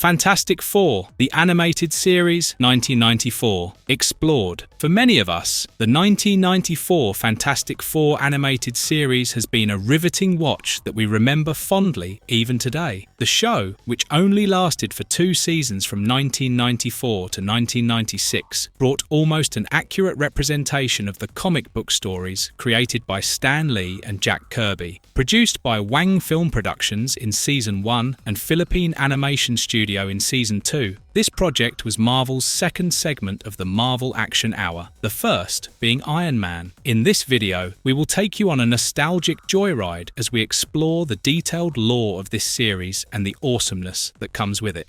Fantastic Four, the animated series, 1994, explored. For many of us, the 1994 Fantastic Four animated series has been a riveting watch that we remember fondly even today. The show, which only lasted for 2 seasons from 1994 to 1996, brought almost an accurate representation of the comic book stories created by Stan Lee and Jack Kirby. Produced by Wang Film Productions in Season 1 and Philippine Animation Studio in Season 2, this project was Marvel's second segment of the Marvel Action Hour, the first being Iron Man. In this video, we will take you on a nostalgic joyride as we explore the detailed lore of this series and the awesomeness that comes with it.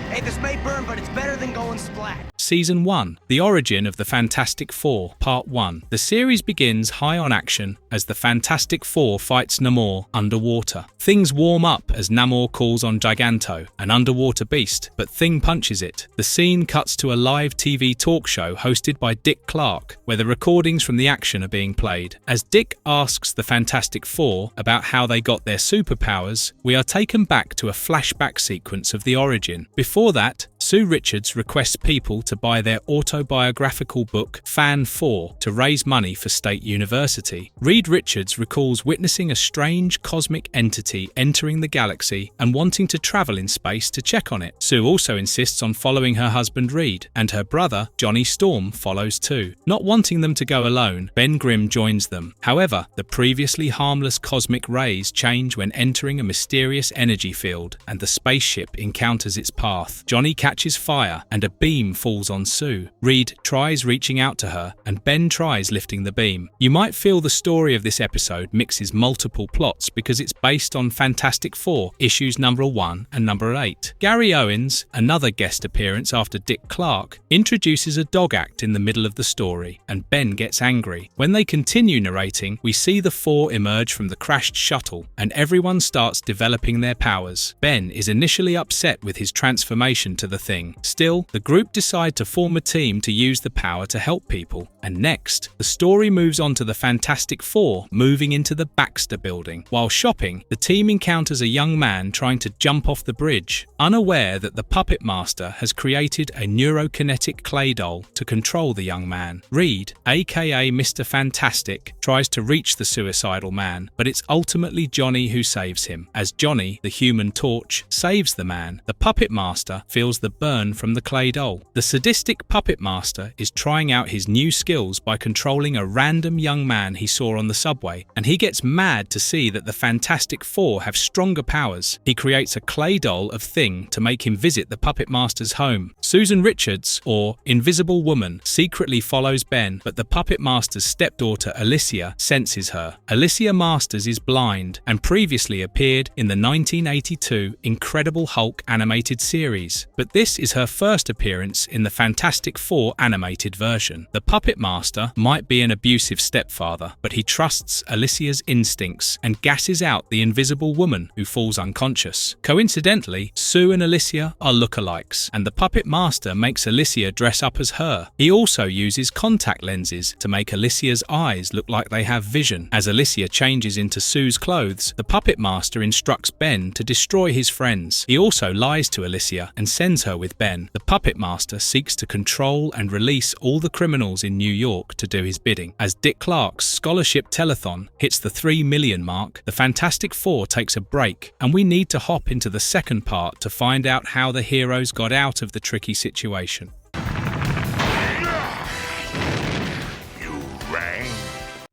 Hey, this may burn, but it's better than going splat. Season 1, The Origin of the Fantastic Four, Part 1. The series begins high on action as the Fantastic Four fights Namor underwater. Things warm up as Namor calls on Giganto, an underwater beast, but Thing punches it. The scene cuts to a live TV talk show hosted by Dick Clark, where the recordings from the action are being played. As Dick asks the Fantastic Four about how they got their superpowers, we are taken back to a flashback sequence of the origin. Before that, Sue Richards requests people to buy their autobiographical book, Fan 4, to raise money for State University. Reed Richards recalls witnessing a strange cosmic entity entering the galaxy and wanting to travel in space to check on it. Sue also insists on following her husband Reed, and her brother, Johnny Storm, follows too. Not wanting them to go alone, Ben Grimm joins them. However, the previously harmless cosmic rays change when entering a mysterious energy field, and the spaceship encounters its path. Johnny catches fire, and a beam falls on Sue. Reed tries reaching out to her, and Ben tries lifting the beam. You might feel the story of this episode mixes multiple plots because it's based on Fantastic Four, issues number 1 and number 8. Gary Owens, another guest appearance after Dick Clark, introduces a dog act in the middle of the story, and Ben gets angry. When they continue narrating, we see the four emerge from the crashed shuttle, and everyone starts developing their powers. Ben is initially upset with his transformation to the Thing. Still, the group decide to form a team to use the power to help people. And next, the story moves on to the Fantastic Four moving into the Baxter building. While shopping, the team encounters a young man trying to jump off the bridge, unaware that the Puppet Master has created a neurokinetic clay doll to control the young man. Reed, aka Mr. Fantastic, tries to reach the suicidal man, but it's ultimately Johnny who saves him. As Johnny, the Human Torch, saves the man, the Puppet Master feels the burn from the clay doll. The sadistic Puppet Master is trying out his new skills by controlling a random young man he saw on the subway, and he gets mad to see that the Fantastic Four have stronger powers. He creates a clay doll of Thing to make him visit the Puppet Master's home. Susan Richards, or Invisible Woman, secretly follows Ben, but the Puppet Master's stepdaughter Alicia senses her. Alicia Masters is blind and previously appeared in the 1982 Incredible Hulk animated series, but this is her first appearance in the Fantastic Four animated version. The Puppet Master might be an abusive stepfather, but he trusts Alicia's instincts and gasses out the Invisible Woman, who falls unconscious. Coincidentally, Sue and Alicia are lookalikes, and the Puppet Master makes Alicia dress up as her. He also uses contact lenses to make Alicia's eyes look like they have vision. As Alicia changes into Sue's clothes, the Puppet Master instructs Ben to destroy his friends. He also lies to Alicia and sends her with Ben. The Puppet Master seeks to control and release all the criminals in New York to do his bidding. As Dick Clark's scholarship telethon hits the 3 million mark, the Fantastic Four takes a break, and we need to hop into the second part to find out how the heroes got out of the tricky situation.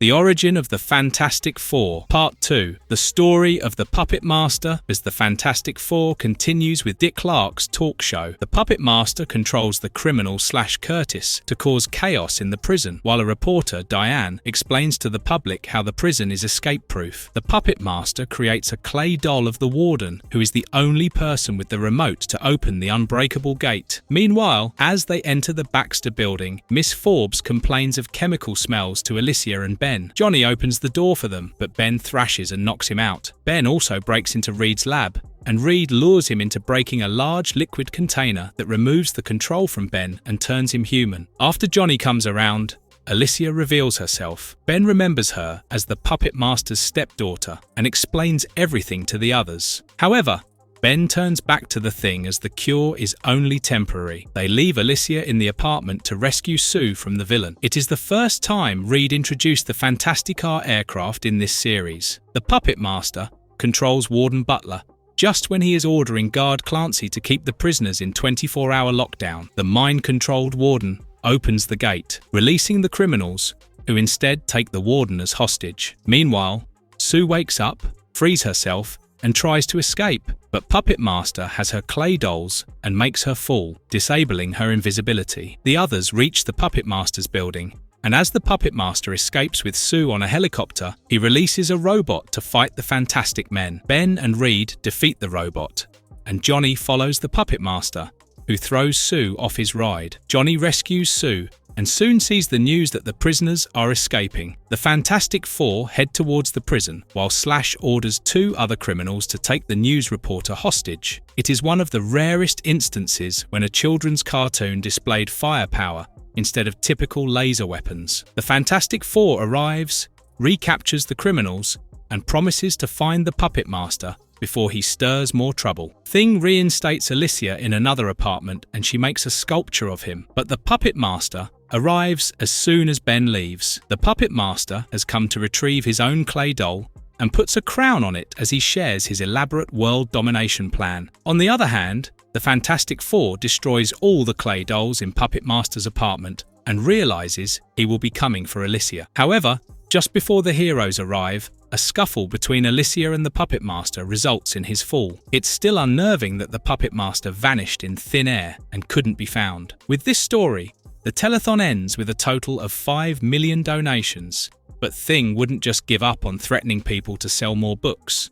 The Origin of the Fantastic Four, Part 2. The story of the Puppet Master as the Fantastic Four continues with Dick Clark's talk show. The Puppet Master controls the criminal Curtis to cause chaos in the prison, while a reporter, Diane, explains to the public how the prison is escape-proof. The Puppet Master creates a clay doll of the warden, who is the only person with the remote to open the unbreakable gate. Meanwhile, as they enter the Baxter building, Miss Forbes complains of chemical smells to Alicia and Ben. Johnny opens the door for them, but Ben thrashes and knocks him out. Ben also breaks into Reed's lab, and Reed lures him into breaking a large liquid container that removes the control from Ben and turns him human. After Johnny comes around, Alicia reveals herself. Ben remembers her as the Puppet Master's stepdaughter and explains everything to the others. However, Ben turns back to the Thing as the cure is only temporary. They leave Alicia in the apartment to rescue Sue from the villain. It is the first time Reed introduced the Fantasticar aircraft in this series. The Puppet Master controls Warden Butler just when he is ordering Guard Clancy to keep the prisoners in 24-hour lockdown. The mind-controlled Warden opens the gate, releasing the criminals, who instead take the Warden as hostage. Meanwhile, Sue wakes up, frees herself, and tries to escape, but Puppet Master has her clay dolls and makes her fall, disabling her invisibility. The others reach the Puppet Master's building, and as the Puppet Master escapes with Sue on a helicopter, he releases a robot to fight the Fantastic Men. Ben and Reed defeat the robot, and Johnny follows the Puppet Master, who throws Sue off his ride. Johnny rescues Sue and soon sees the news that the prisoners are escaping. The Fantastic Four head towards the prison, while Slash orders 2 other criminals to take the news reporter hostage. It is one of the rarest instances when a children's cartoon displayed firepower instead of typical laser weapons. The Fantastic Four arrives, recaptures the criminals, and promises to find the Puppet Master before he stirs more trouble. Thing reinstates Alicia in another apartment and she makes a sculpture of him, but the Puppet Master arrives as soon as Ben leaves. The Puppet Master has come to retrieve his own clay doll and puts a crown on it as he shares his elaborate world domination plan. On the other hand, the Fantastic Four destroys all the clay dolls in Puppet Master's apartment and realizes he will be coming for Alicia. However, just before the heroes arrive, a scuffle between Alicia and the Puppet Master results in his fall. It's still unnerving that the Puppet Master vanished in thin air and couldn't be found. With this story, the telethon ends with a total of 5 million donations, but Thing wouldn't just give up on threatening people to sell more books.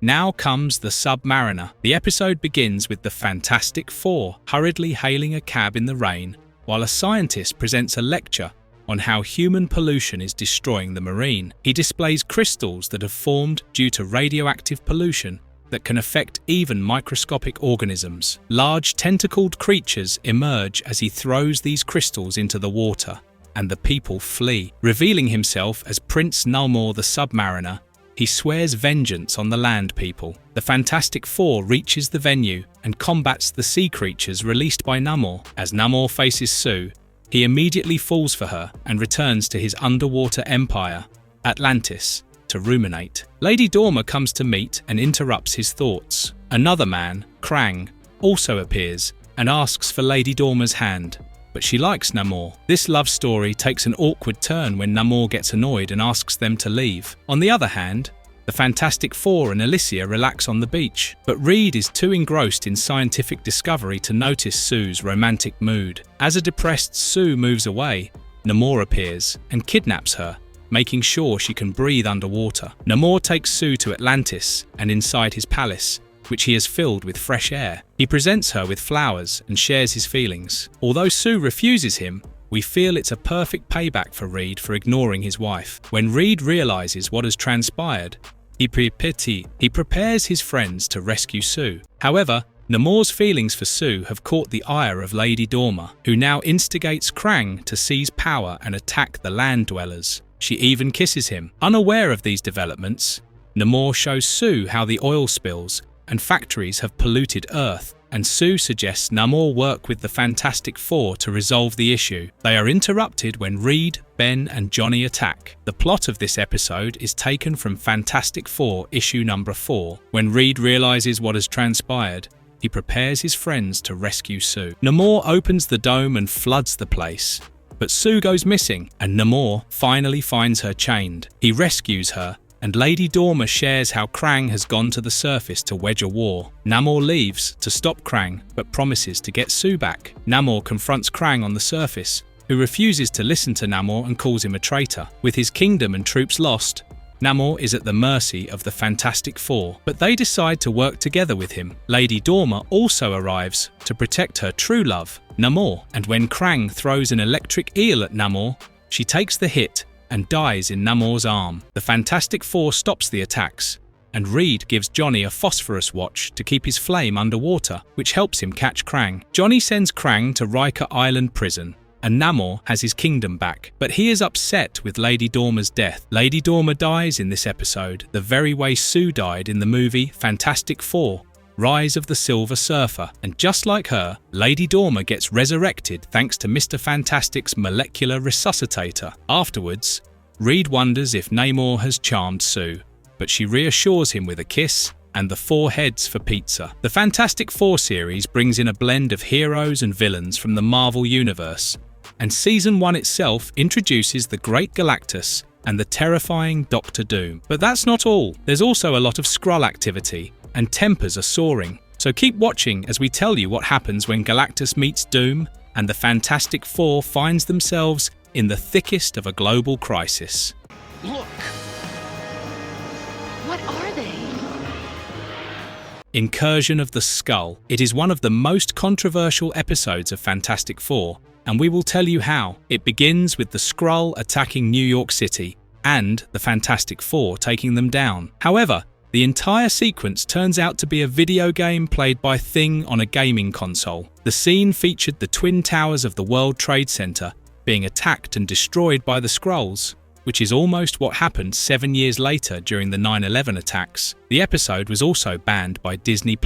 Now comes the Submariner. The episode begins with the Fantastic Four hurriedly hailing a cab in the rain, while a scientist presents a lecture on how human pollution is destroying the marine. He displays crystals that have formed due to radioactive pollution that can affect even microscopic organisms. Large tentacled creatures emerge as he throws these crystals into the water, and the people flee. Revealing himself as Prince Namor the Submariner, he swears vengeance on the land people. The Fantastic Four reaches the venue and combats the sea creatures released by Namor. As Namor faces Sue, he immediately falls for her and returns to his underwater empire, Atlantis, to ruminate. Lady Dormer comes to meet and interrupts his thoughts. Another man, Krang, also appears and asks for Lady Dormer's hand, but she likes Namor. This love story takes an awkward turn when Namor gets annoyed and asks them to leave. On the other hand, the Fantastic Four and Alicia relax on the beach, but Reed is too engrossed in scientific discovery to notice Sue's romantic mood. As a depressed Sue moves away, Namor appears and kidnaps her, making sure she can breathe underwater. Namor takes Sue to Atlantis and inside his palace, which he has filled with fresh air. He presents her with flowers and shares his feelings. Although Sue refuses him, we feel it's a perfect payback for Reed for ignoring his wife. When Reed realizes what has transpired, he prepares his friends to rescue Sue. However, Namor's feelings for Sue have caught the ire of Lady Dormer, who now instigates Krang to seize power and attack the land dwellers. She even kisses him. Unaware of these developments, Namor shows Sue how the oil spills and factories have polluted Earth, and Sue suggests Namor work with the Fantastic Four to resolve the issue. They are interrupted when Reed, Ben, and Johnny attack. The plot of this episode is taken from Fantastic Four issue number 4. When Reed realizes what has transpired, he prepares his friends to rescue Sue. Namor opens the dome and floods the place, but Sue goes missing, and Namor finally finds her chained. He rescues her, and Lady Dormer shares how Krang has gone to the surface to wage a war. Namor leaves to stop Krang, but promises to get Sue back. Namor confronts Krang on the surface, who refuses to listen to Namor and calls him a traitor. With his kingdom and troops lost, Namor is at the mercy of the Fantastic Four, but they decide to work together with him. Lady Dormer also arrives to protect her true love, Namor, and when Krang throws an electric eel at Namor, she takes the hit and dies in Namor's arm. The Fantastic Four stops the attacks, and Reed gives Johnny a phosphorus watch to keep his flame underwater, which helps him catch Krang. Johnny sends Krang to Riker Island prison, and Namor has his kingdom back. But he is upset with Lady Dormer's death. Lady Dormer dies in this episode the very way Sue died in the movie Fantastic Four: Rise of the Silver Surfer, and just like her, Lady Dormer gets resurrected thanks to Mr. Fantastic's molecular resuscitator. Afterwards, Reed wonders if Namor has charmed Sue, but she reassures him with a kiss and the 4 heads for pizza. The Fantastic Four series brings in a blend of heroes and villains from the Marvel Universe, and Season 1 itself introduces the Great Galactus and the terrifying Doctor Doom. But that's not all. There's also a lot of Skrull activity, and tempers are soaring. So keep watching as we tell you what happens when Galactus meets Doom and the Fantastic Four finds themselves in the thickest of a global crisis. Look! What are they? Incursion of the Skull. It is one of the most controversial episodes of Fantastic Four, and we will tell you how. It begins with the Skrull attacking New York City and the Fantastic Four taking them down. However, the entire sequence turns out to be a video game played by Thing on a gaming console. The scene featured the Twin Towers of the World Trade Center being attacked and destroyed by the Skrulls, which is almost what happened 7 years later during the 9/11 attacks. The episode was also banned by Disney+,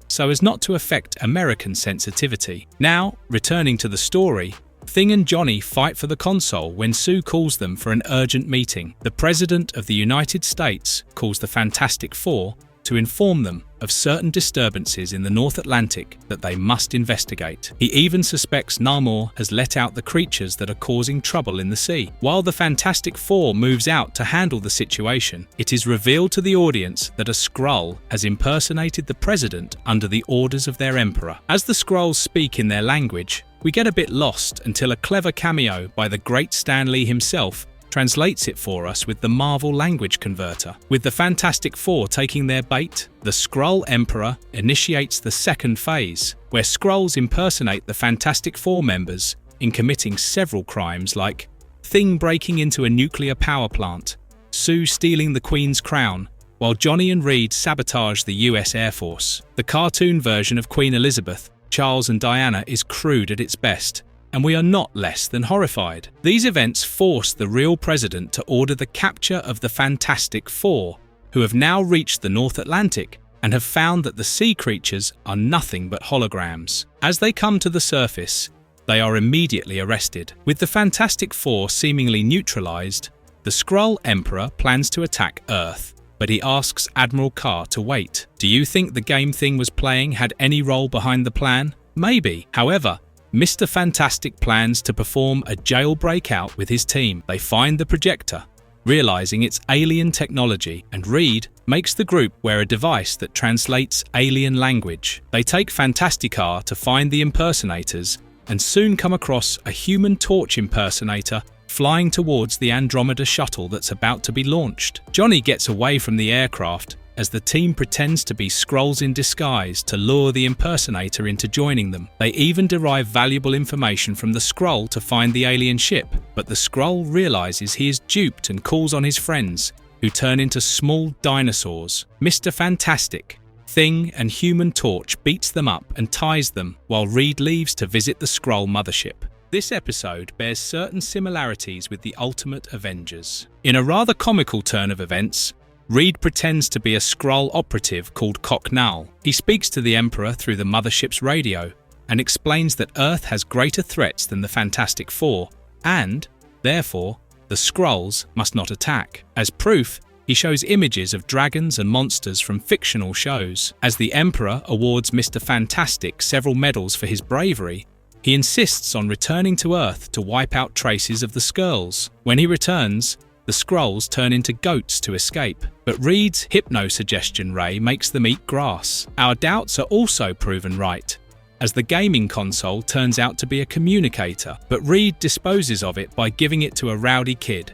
so as not to affect American sensitivity. Now, returning to the story, Thing and Johnny fight for the console when Sue calls them for an urgent meeting. The President of the United States calls the Fantastic Four to inform them of certain disturbances in the North Atlantic that they must investigate. He even suspects Namor has let out the creatures that are causing trouble in the sea. While the Fantastic Four moves out to handle the situation, it is revealed to the audience that a Skrull has impersonated the President under the orders of their Emperor. As the Skrulls speak in their language, we get a bit lost until a clever cameo by the great Stan Lee himself translates it for us with the Marvel language converter. With the Fantastic Four taking their bait, the Skrull Emperor initiates the second phase, where Skrulls impersonate the Fantastic Four members in committing several crimes like Thing breaking into a nuclear power plant, Sue stealing the Queen's crown, while Johnny and Reed sabotage the US Air Force. The cartoon version of Queen Elizabeth, Charles and Diana, is crude at its best, and we are not less than horrified. These events force the real president to order the capture of the Fantastic Four, who have now reached the North Atlantic and have found that the sea creatures are nothing but holograms. As they come to the surface, they are immediately arrested. With the Fantastic Four seemingly neutralized, the Skrull Emperor plans to attack Earth, but he asks Admiral Carr to wait. Do you think the game Thing was playing had any role behind the plan? Maybe. However, Mr. Fantastic plans to perform a jailbreak out with his team. They find the projector, realizing it's alien technology, and Reed makes the group wear a device that translates alien language. They take Fantasticar to find the impersonators and soon come across a Human Torch impersonator flying towards the Andromeda shuttle that's about to be launched. Johnny gets away from the aircraft as the team pretends to be Skrulls in disguise to lure the impersonator into joining them. They even derive valuable information from the Skrull to find the alien ship, but the Skrull realizes he is duped and calls on his friends, who turn into small dinosaurs. Mr. Fantastic, Thing and Human Torch beats them up and ties them, while Reed leaves to visit the Skrull mothership. This episode bears certain similarities with the Ultimate Avengers. In a rather comical turn of events, Reed pretends to be a Skrull operative called Cocknull. He speaks to the Emperor through the mothership's radio and explains that Earth has greater threats than the Fantastic Four, and, therefore, the Skrulls must not attack. As proof, he shows images of dragons and monsters from fictional shows. As the Emperor awards Mr. Fantastic several medals for his bravery, he insists on returning to Earth to wipe out traces of the Skrulls. When he returns, the Skrulls turn into goats to escape, but Reed's hypno-suggestion ray makes them eat grass. Our doubts are also proven right, as the gaming console turns out to be a communicator, but Reed disposes of it by giving it to a rowdy kid.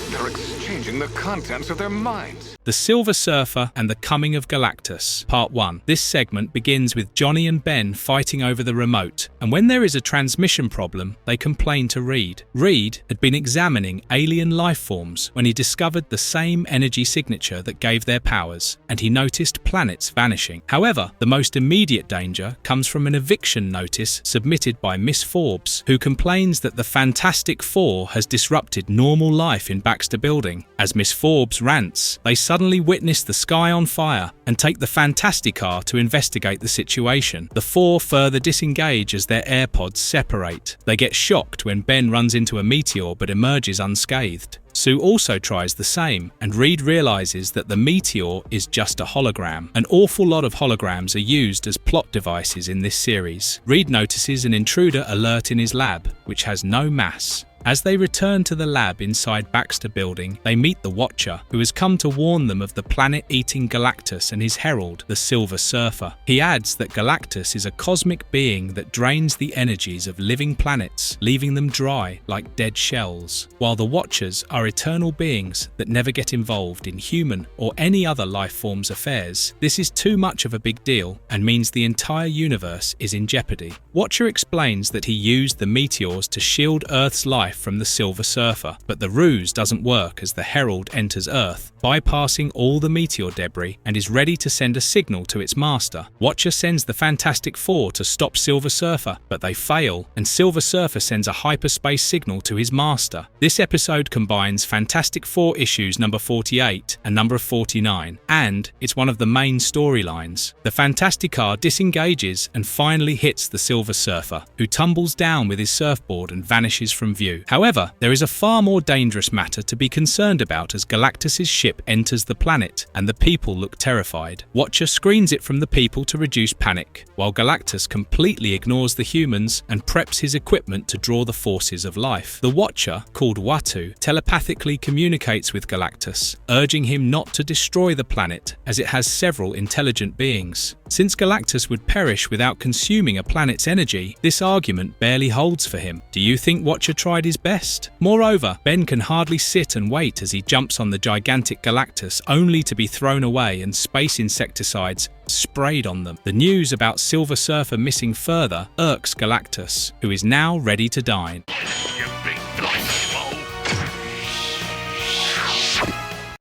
They're exchanging the contents of their minds. The Silver Surfer and the Coming of Galactus, Part 1. This segment begins with Johnny and Ben fighting over the remote, and when there is a transmission problem, they complain to Reed. Reed had been examining alien life forms when he discovered the same energy signature that gave their powers, and he noticed planets vanishing. However, the most immediate danger comes from an eviction notice submitted by Miss Forbes, who complains that the Fantastic Four has disrupted normal life in Baxter Building. As Miss Forbes rants, they suddenly witness the sky on fire and take the Fantasticar to investigate the situation. The four further disengage as their AirPods separate. They get shocked when Ben runs into a meteor but emerges unscathed. Sue also tries the same, and Reed realizes that the meteor is just a hologram. An awful lot of holograms are used as plot devices in this series. Reed notices an intruder alert in his lab, which has no mass. As they return to the lab inside Baxter Building, they meet the Watcher, who has come to warn them of the planet-eating Galactus and his herald, the Silver Surfer. He adds that Galactus is a cosmic being that drains the energies of living planets, leaving them dry like dead shells, while the Watchers are eternal beings that never get involved in human or any other life form's affairs. This is too much of a big deal and means the entire universe is in jeopardy. Watcher explains that he used the meteors to shield Earth's life from the Silver Surfer, but the ruse doesn't work as the Herald enters Earth, bypassing all the meteor debris, and is ready to send a signal to its master. Watcher sends the Fantastic Four to stop Silver Surfer, but they fail, and Silver Surfer sends a hyperspace signal to his master. This episode combines Fantastic Four issues number 48 and number 49, and it's one of the main storylines. The Fantasticar disengages and finally hits the Silver Surfer, who tumbles down with his surfboard and vanishes from view. However, there is a far more dangerous matter to be concerned about as Galactus's ship enters the planet, and the people look terrified. Watcher screens it from the people to reduce panic, while Galactus completely ignores the humans and preps his equipment to draw the forces of life. The Watcher, called Uatu, telepathically communicates with Galactus, urging him not to destroy the planet as it has several intelligent beings. Since Galactus would perish without consuming a planet's energy, this argument barely holds for him. Do you think Watcher tried his best? Moreover, Ben can hardly sit and wait as he jumps on the gigantic Galactus only to be thrown away and space insecticides sprayed on them. The news about Silver Surfer missing further irks Galactus, who is now ready to dine.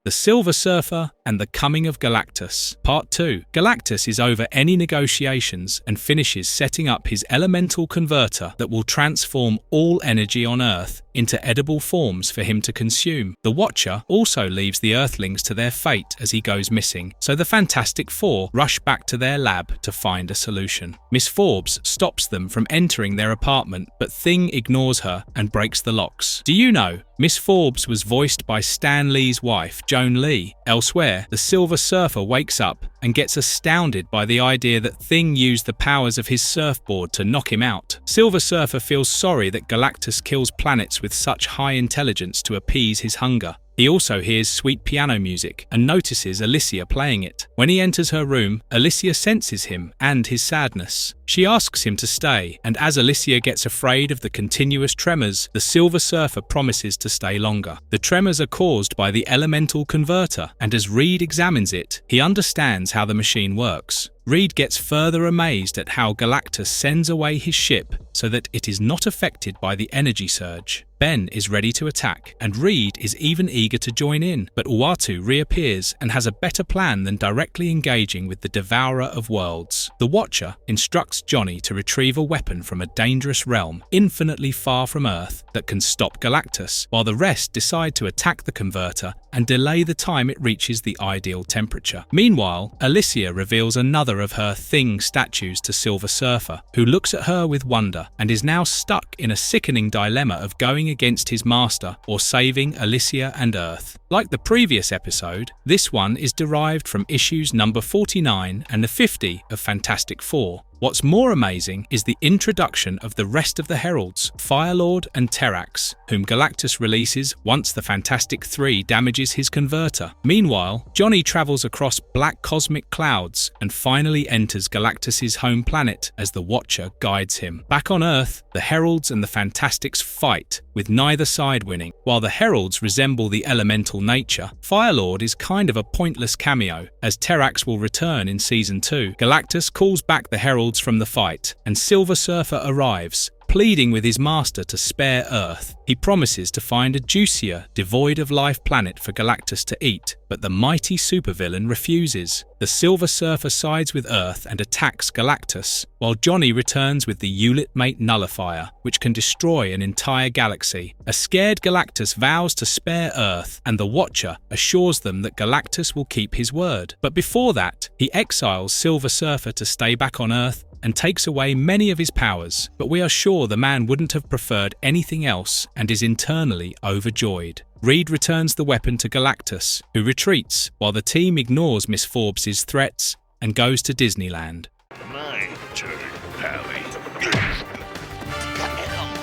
The Silver Surfer and the Coming of Galactus, Part 2. Galactus is over any negotiations and finishes setting up his elemental converter that will transform all energy on Earth into edible forms for him to consume. The Watcher also leaves the Earthlings to their fate as he goes missing, so the Fantastic Four rush back to their lab to find a solution. Miss Forbes stops them from entering their apartment, but Thing ignores her and breaks the locks. Do you know, Miss Forbes was voiced by Stan Lee's wife, Joan Lee. Elsewhere, the Silver Surfer wakes up and gets astounded by the idea that Thing used the powers of his surfboard to knock him out. Silver Surfer feels sorry that Galactus kills planets with such high intelligence to appease his hunger. He also hears sweet piano music and notices Alicia playing it. When he enters her room, Alicia senses him and his sadness. She asks him to stay, and as Alicia gets afraid of the continuous tremors, the Silver Surfer promises to stay longer. The tremors are caused by the elemental converter, and as Reed examines it, he understands how the machine works. Reed gets further amazed at how Galactus sends away his ship so that it is not affected by the energy surge. Ben is ready to attack, and Reed is even eager to join in, but Uatu reappears and has a better plan than directly engaging with the Devourer of Worlds. The Watcher instructs Johnny to retrieve a weapon from a dangerous realm infinitely far from Earth that can stop Galactus, while the rest decide to attack the converter and delay the time it reaches the ideal temperature. Meanwhile, Alicia reveals another of her Thing statues to Silver Surfer, who looks at her with wonder and is now stuck in a sickening dilemma of going against his master or saving Alicia and Earth. Like the previous episode, this one is derived from issues number 49 and the 50 of Fantastic Four. What's more amazing is the introduction of the rest of the Heralds, Firelord and Terrax, whom Galactus releases once the Fantastic Three damages his converter. Meanwhile, Johnny travels across black cosmic clouds and finally enters Galactus's home planet as the Watcher guides him. Back on Earth, the Heralds and the Fantastics fight, with neither side winning. While the Heralds resemble the elemental nature, Firelord is kind of a pointless cameo, as Terrax will return in Season 2. Galactus calls back the Heralds from the fight, and Silver Surfer arrives, pleading with his master to spare Earth. He promises to find a juicier, devoid of life planet for Galactus to eat, but the mighty supervillain refuses. The Silver Surfer sides with Earth and attacks Galactus, while Johnny returns with the Ulit Mate Nullifier, which can destroy an entire galaxy. A scared Galactus vows to spare Earth, and the Watcher assures them that Galactus will keep his word. But before that, he exiles Silver Surfer to stay back on Earth and takes away many of his powers, but we are sure the man wouldn't have preferred anything else and is internally overjoyed. Reed returns the weapon to Galactus, who retreats while the team ignores Miss Forbes' threats and goes to Disneyland. My turn, Pally.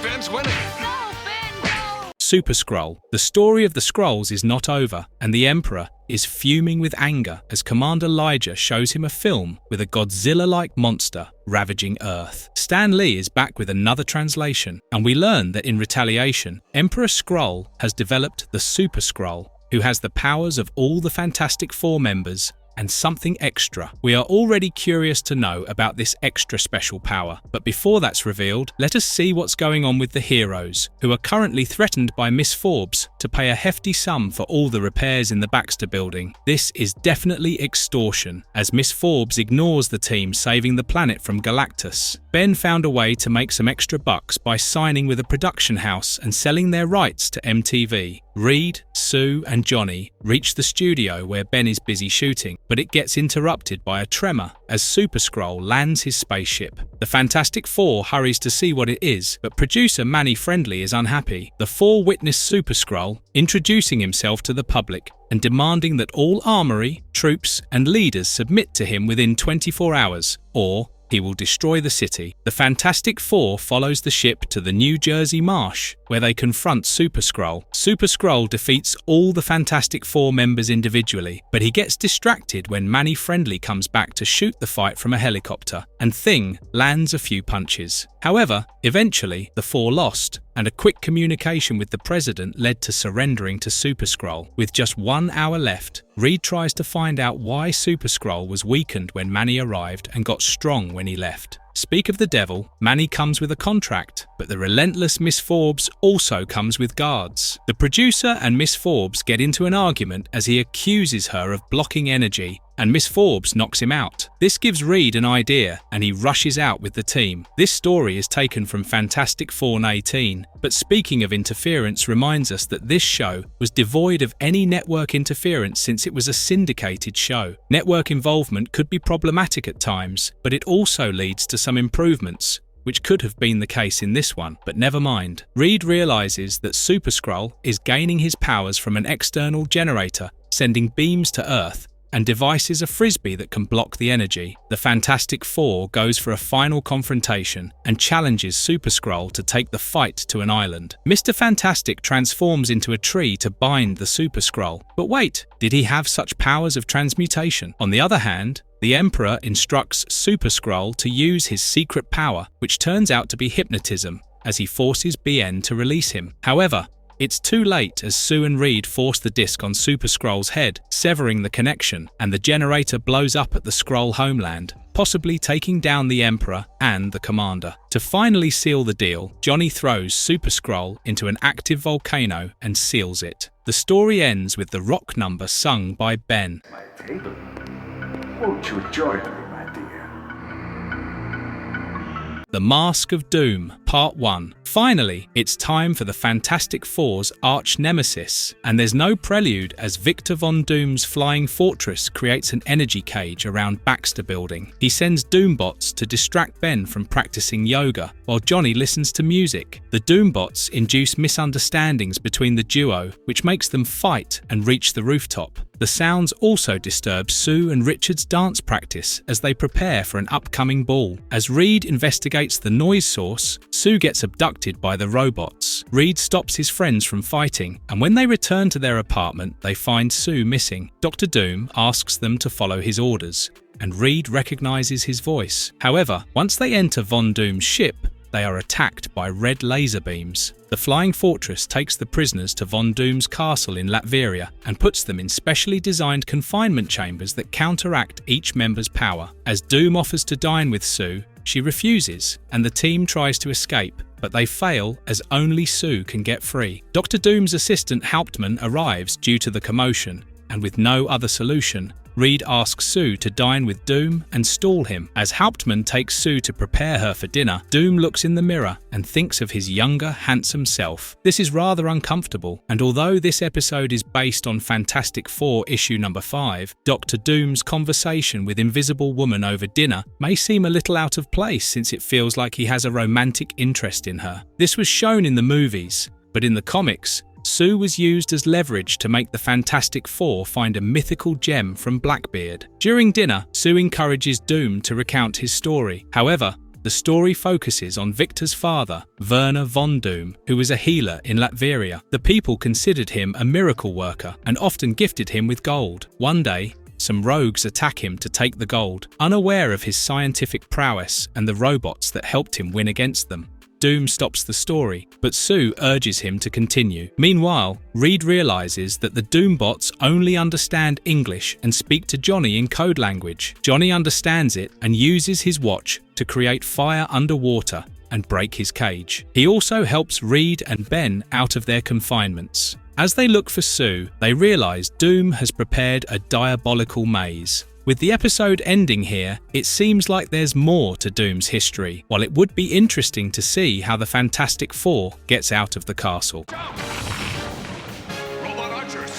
Ben's winning. Super Skrull. The story of the Skrulls is not over, and the Emperor is fuming with anger as Commander Elijah shows him a film with a Godzilla-like monster ravaging Earth. Stan Lee is back with another translation, and we learn that in retaliation, Emperor Skrull has developed the Super Skrull, who has the powers of all the Fantastic Four members and something extra. We are already curious to know about this extra special power, but before that's revealed, let us see what's going on with the heroes, who are currently threatened by Miss Forbes to pay a hefty sum for all the repairs in the Baxter building. This is definitely extortion, as Miss Forbes ignores the team saving the planet from Galactus. Ben found a way to make some extra bucks by signing with a production house and selling their rights to MTV. Reed, Sue and Johnny reach the studio where Ben is busy shooting, but it gets interrupted by a tremor as Super Skrull lands his spaceship. The Fantastic Four hurries to see what it is, but producer Manny Friendly is unhappy. The four witness Super Skrull introducing himself to the public and demanding that all armory, troops and leaders submit to him within 24 hours, or he will destroy the city. The Fantastic Four follows the ship to the New Jersey marsh, where they confront Super Skrull. Super Skrull defeats all the Fantastic Four members individually, but he gets distracted when Manny Friendly comes back to shoot the fight from a helicopter, and Thing lands a few punches. However, eventually, the four lost, and a quick communication with the president led to surrendering to Super Skrull. With just 1 hour left, Reed tries to find out why Super Skrull was weakened when Manny arrived and got strong when he left. Speak of the devil, Manny comes with a contract, but the relentless Miss Forbes also comes with guards. The producer and Miss Forbes get into an argument as he accuses her of blocking energy, and Miss Forbes knocks him out. This gives Reed an idea, and he rushes out with the team. This story is taken from Fantastic Four 18, but speaking of interference reminds us that this show was devoid of any network interference since it was a syndicated show. Network involvement could be problematic at times, but it also leads to some improvements, which could have been the case in this one, but never mind. Reed realizes that Super Skrull is gaining his powers from an external generator, sending beams to Earth, and devises a frisbee that can block the energy. The Fantastic Four goes for a final confrontation and challenges Super Skrull to take the fight to an island. Mr. Fantastic transforms into a tree to bind the Super Skrull. But wait, did he have such powers of transmutation? On the other hand, the Emperor instructs Super Skrull to use his secret power, which turns out to be hypnotism, as he forces BN to release him. However, it's too late as Sue and Reed force the disc on Super Skrull's head, severing the connection, and the generator blows up at the Skrull homeland, possibly taking down the Emperor and the Commander. To finally seal the deal, Johnny throws Super Skrull into an active volcano and seals it. The story ends with the rock number sung by Ben. My table. Won't you join me, my dear? The Mask of Doom. Part 1. Finally, it's time for the Fantastic Four's arch-nemesis, and there's no prelude as Victor Von Doom's flying fortress creates an energy cage around Baxter Building. He sends Doombots to distract Ben from practicing yoga, while Johnny listens to music. The Doombots induce misunderstandings between the duo, which makes them fight and reach the rooftop. The sounds also disturb Sue and Richard's dance practice as they prepare for an upcoming ball. As Reed investigates the noise source, Sue gets abducted by the robots. Reed stops his friends from fighting, and when they return to their apartment, they find Sue missing. Dr. Doom asks them to follow his orders, and Reed recognizes his voice. However, once they enter Von Doom's ship, they are attacked by red laser beams. The flying fortress takes the prisoners to Von Doom's castle in Latveria and puts them in specially designed confinement chambers that counteract each member's power. As Doom offers to dine with Sue, she refuses, and the team tries to escape, but they fail as only Sue can get free. Dr. Doom's assistant Hauptmann arrives due to the commotion, and with no other solution, Reed asks Sue to dine with Doom and stall him. As Hauptmann takes Sue to prepare her for dinner, Doom looks in the mirror and thinks of his younger, handsome self. This is rather uncomfortable, and although this episode is based on Fantastic Four issue number 5, Dr. Doom's conversation with Invisible Woman over dinner may seem a little out of place since it feels like he has a romantic interest in her. This was shown in the movies, but in the comics, Sue was used as leverage to make the Fantastic Four find a mythical gem from Blackbeard. During dinner, Sue encourages Doom to recount his story. However, the story focuses on Victor's father, Werner Von Doom, who was a healer in Latveria. The people considered him a miracle worker and often gifted him with gold. One day, some rogues attack him to take the gold, unaware of his scientific prowess and the robots that helped him win against them. Doom stops the story, but Sue urges him to continue. Meanwhile, Reed realizes that the Doombots only understand English and speak to Johnny in code language. Johnny understands it and uses his watch to create fire underwater and break his cage. He also helps Reed and Ben out of their confinements. As they look for Sue, they realize Doom has prepared a diabolical maze. With the episode ending here, it seems like there's more to Doom's history, while it would be interesting to see how the Fantastic Four gets out of the castle. Robot archers!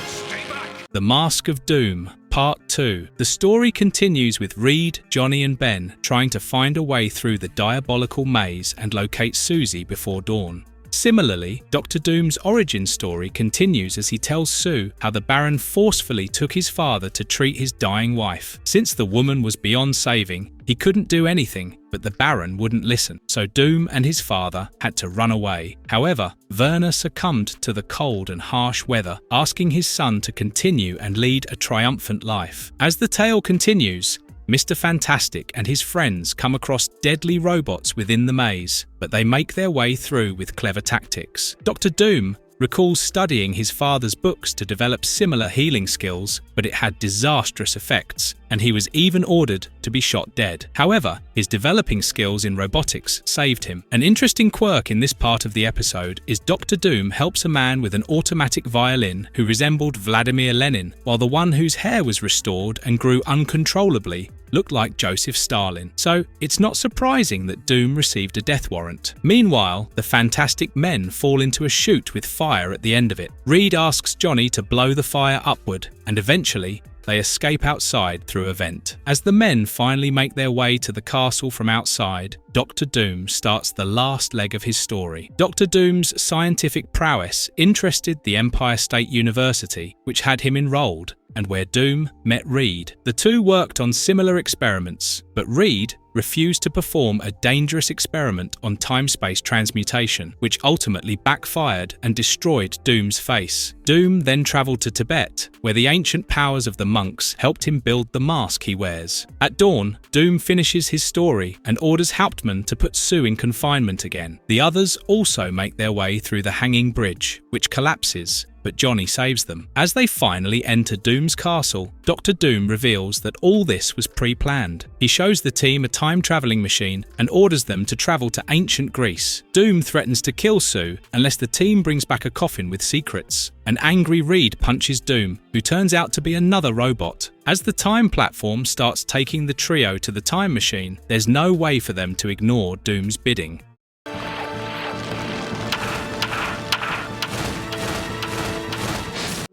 Stay back! The Mask of Doom, Part 2. The story continues with Reed, Johnny and Ben trying to find a way through the diabolical maze and locate Susie before dawn. Similarly, Dr. Doom's origin story continues as he tells Sue how the Baron forcefully took his father to treat his dying wife. Since the woman was beyond saving, he couldn't do anything, but the Baron wouldn't listen, so Doom and his father had to run away. However, Werner succumbed to the cold and harsh weather, asking his son to continue and lead a triumphant life. As the tale continues, Mr. Fantastic and his friends come across deadly robots within the maze, but they make their way through with clever tactics. Dr. Doom recalls studying his father's books to develop similar healing skills, but it had disastrous effects, and he was even ordered to be shot dead. However, his developing skills in robotics saved him. An interesting quirk in this part of the episode is Dr. Doom helps a man with an automatic violin who resembled Vladimir Lenin, while the one whose hair was restored and grew uncontrollably looked like Joseph Stalin. So it's not surprising that Doom received a death warrant. Meanwhile, the Fantastic Men fall into a chute with fire at the end of it. Reed asks Johnny to blow the fire upward, and eventually, they escape outside through a vent. As the men finally make their way to the castle from outside, Dr. Doom starts the last leg of his story. Dr. Doom's scientific prowess interested the Empire State University, which had him enrolled, and where Doom met Reed. The two worked on similar experiments, but Reed refused to perform a dangerous experiment on time-space transmutation, which ultimately backfired and destroyed Doom's face. Doom then travelled to Tibet, where the ancient powers of the monks helped him build the mask he wears. At dawn, Doom finishes his story and orders Hauptmann to put Sue in confinement again. The others also make their way through the hanging bridge, which collapses, but Johnny saves them. As they finally enter Doom's castle, Dr. Doom reveals that all this was pre-planned. He shows the team a time-traveling machine and orders them to travel to ancient Greece. Doom threatens to kill Sue unless the team brings back a coffin with secrets. An angry Reed punches Doom, who turns out to be another robot. As the time platform starts taking the trio to the time machine, there's no way for them to ignore Doom's bidding.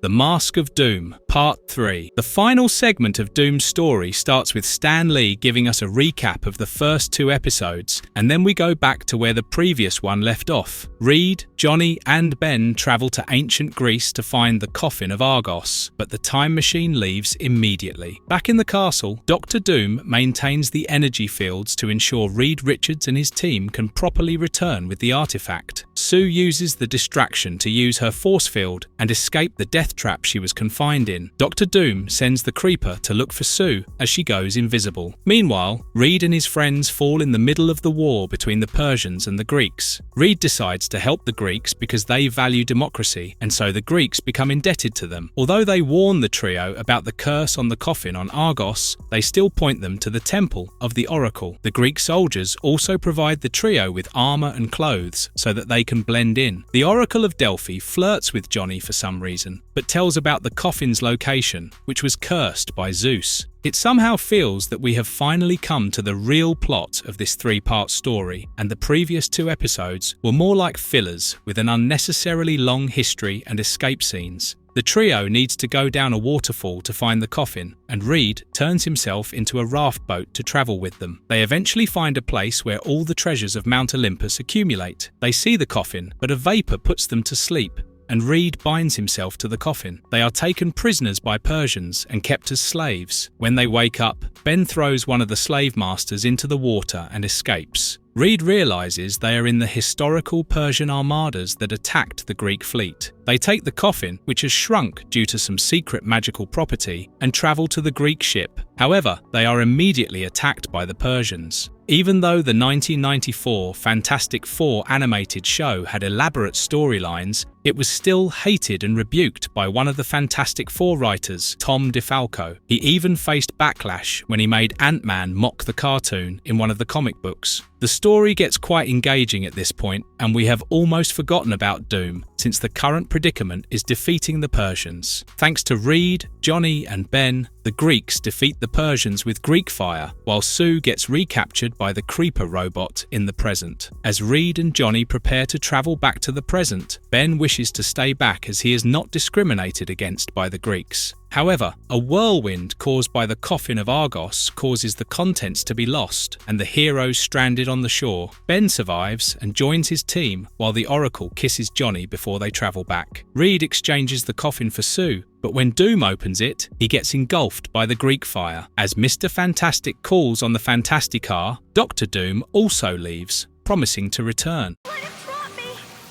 The Mask of Doom, Part 3. The final segment of Doom's story starts with Stan Lee giving us a recap of the first 2 episodes, and then we go back to where the previous one left off. Reed, Johnny, and Ben travel to ancient Greece to find the coffin of Argos, but the time machine leaves immediately. Back in the castle, Dr. Doom maintains the energy fields to ensure Reed Richards and his team can properly return with the artifact. Sue uses the distraction to use her force field and escape the death trap she was confined in. Dr. Doom sends the Creeper to look for Sue as she goes invisible. Meanwhile, Reed and his friends fall in the middle of the war between the Persians and the Greeks. Reed decides to help the Greeks because they value democracy, and so the Greeks become indebted to them. Although they warn the trio about the curse on the coffin on Argos, they still point them to the temple of the Oracle. The Greek soldiers also provide the trio with armor and clothes so that they can blend in. The Oracle of Delphi flirts with Johnny for some reason, but tells about the coffin's location, which was cursed by Zeus. It somehow feels that we have finally come to the real plot of this 3-part story, and the previous 2 episodes were more like fillers with an unnecessarily long history and escape scenes. The trio needs to go down a waterfall to find the coffin, and Reed turns himself into a raft boat to travel with them. They eventually find a place where all the treasures of Mount Olympus accumulate. They see the coffin, but a vapor puts them to sleep, and Reed binds himself to the coffin. They are taken prisoners by Persians and kept as slaves. When they wake up, Ben throws one of the slave masters into the water and escapes. Reed realizes they are in the historical Persian armadas that attacked the Greek fleet. They take the coffin, which has shrunk due to some secret magical property, and travel to the Greek ship. However, they are immediately attacked by the Persians. Even though the 1994 Fantastic Four animated show had elaborate storylines, it was still hated and rebuked by one of the Fantastic Four writers, Tom DeFalco. He even faced backlash when he made Ant-Man mock the cartoon in one of the comic books. The story gets quite engaging at this point, and we have almost forgotten about Doom, since the current predicament is defeating the Persians. Thanks to Reed, Johnny, and Ben, the Greeks defeat the Persians with Greek fire, while Sue gets recaptured by the Creeper robot in the present. As Reed and Johnny prepare to travel back to the present, Ben wishes to stay back as he is not discriminated against by the Greeks. However, a whirlwind caused by the coffin of Argos causes the contents to be lost, and the heroes stranded on the shore. Ben survives and joins his team, while the Oracle kisses Johnny before they travel back. Reed exchanges the coffin for Sue, but when Doom opens it, he gets engulfed by the Greek fire. As Mr. Fantastic calls on the Fantasticar, Dr. Doom also leaves, promising to return. Let him drop me!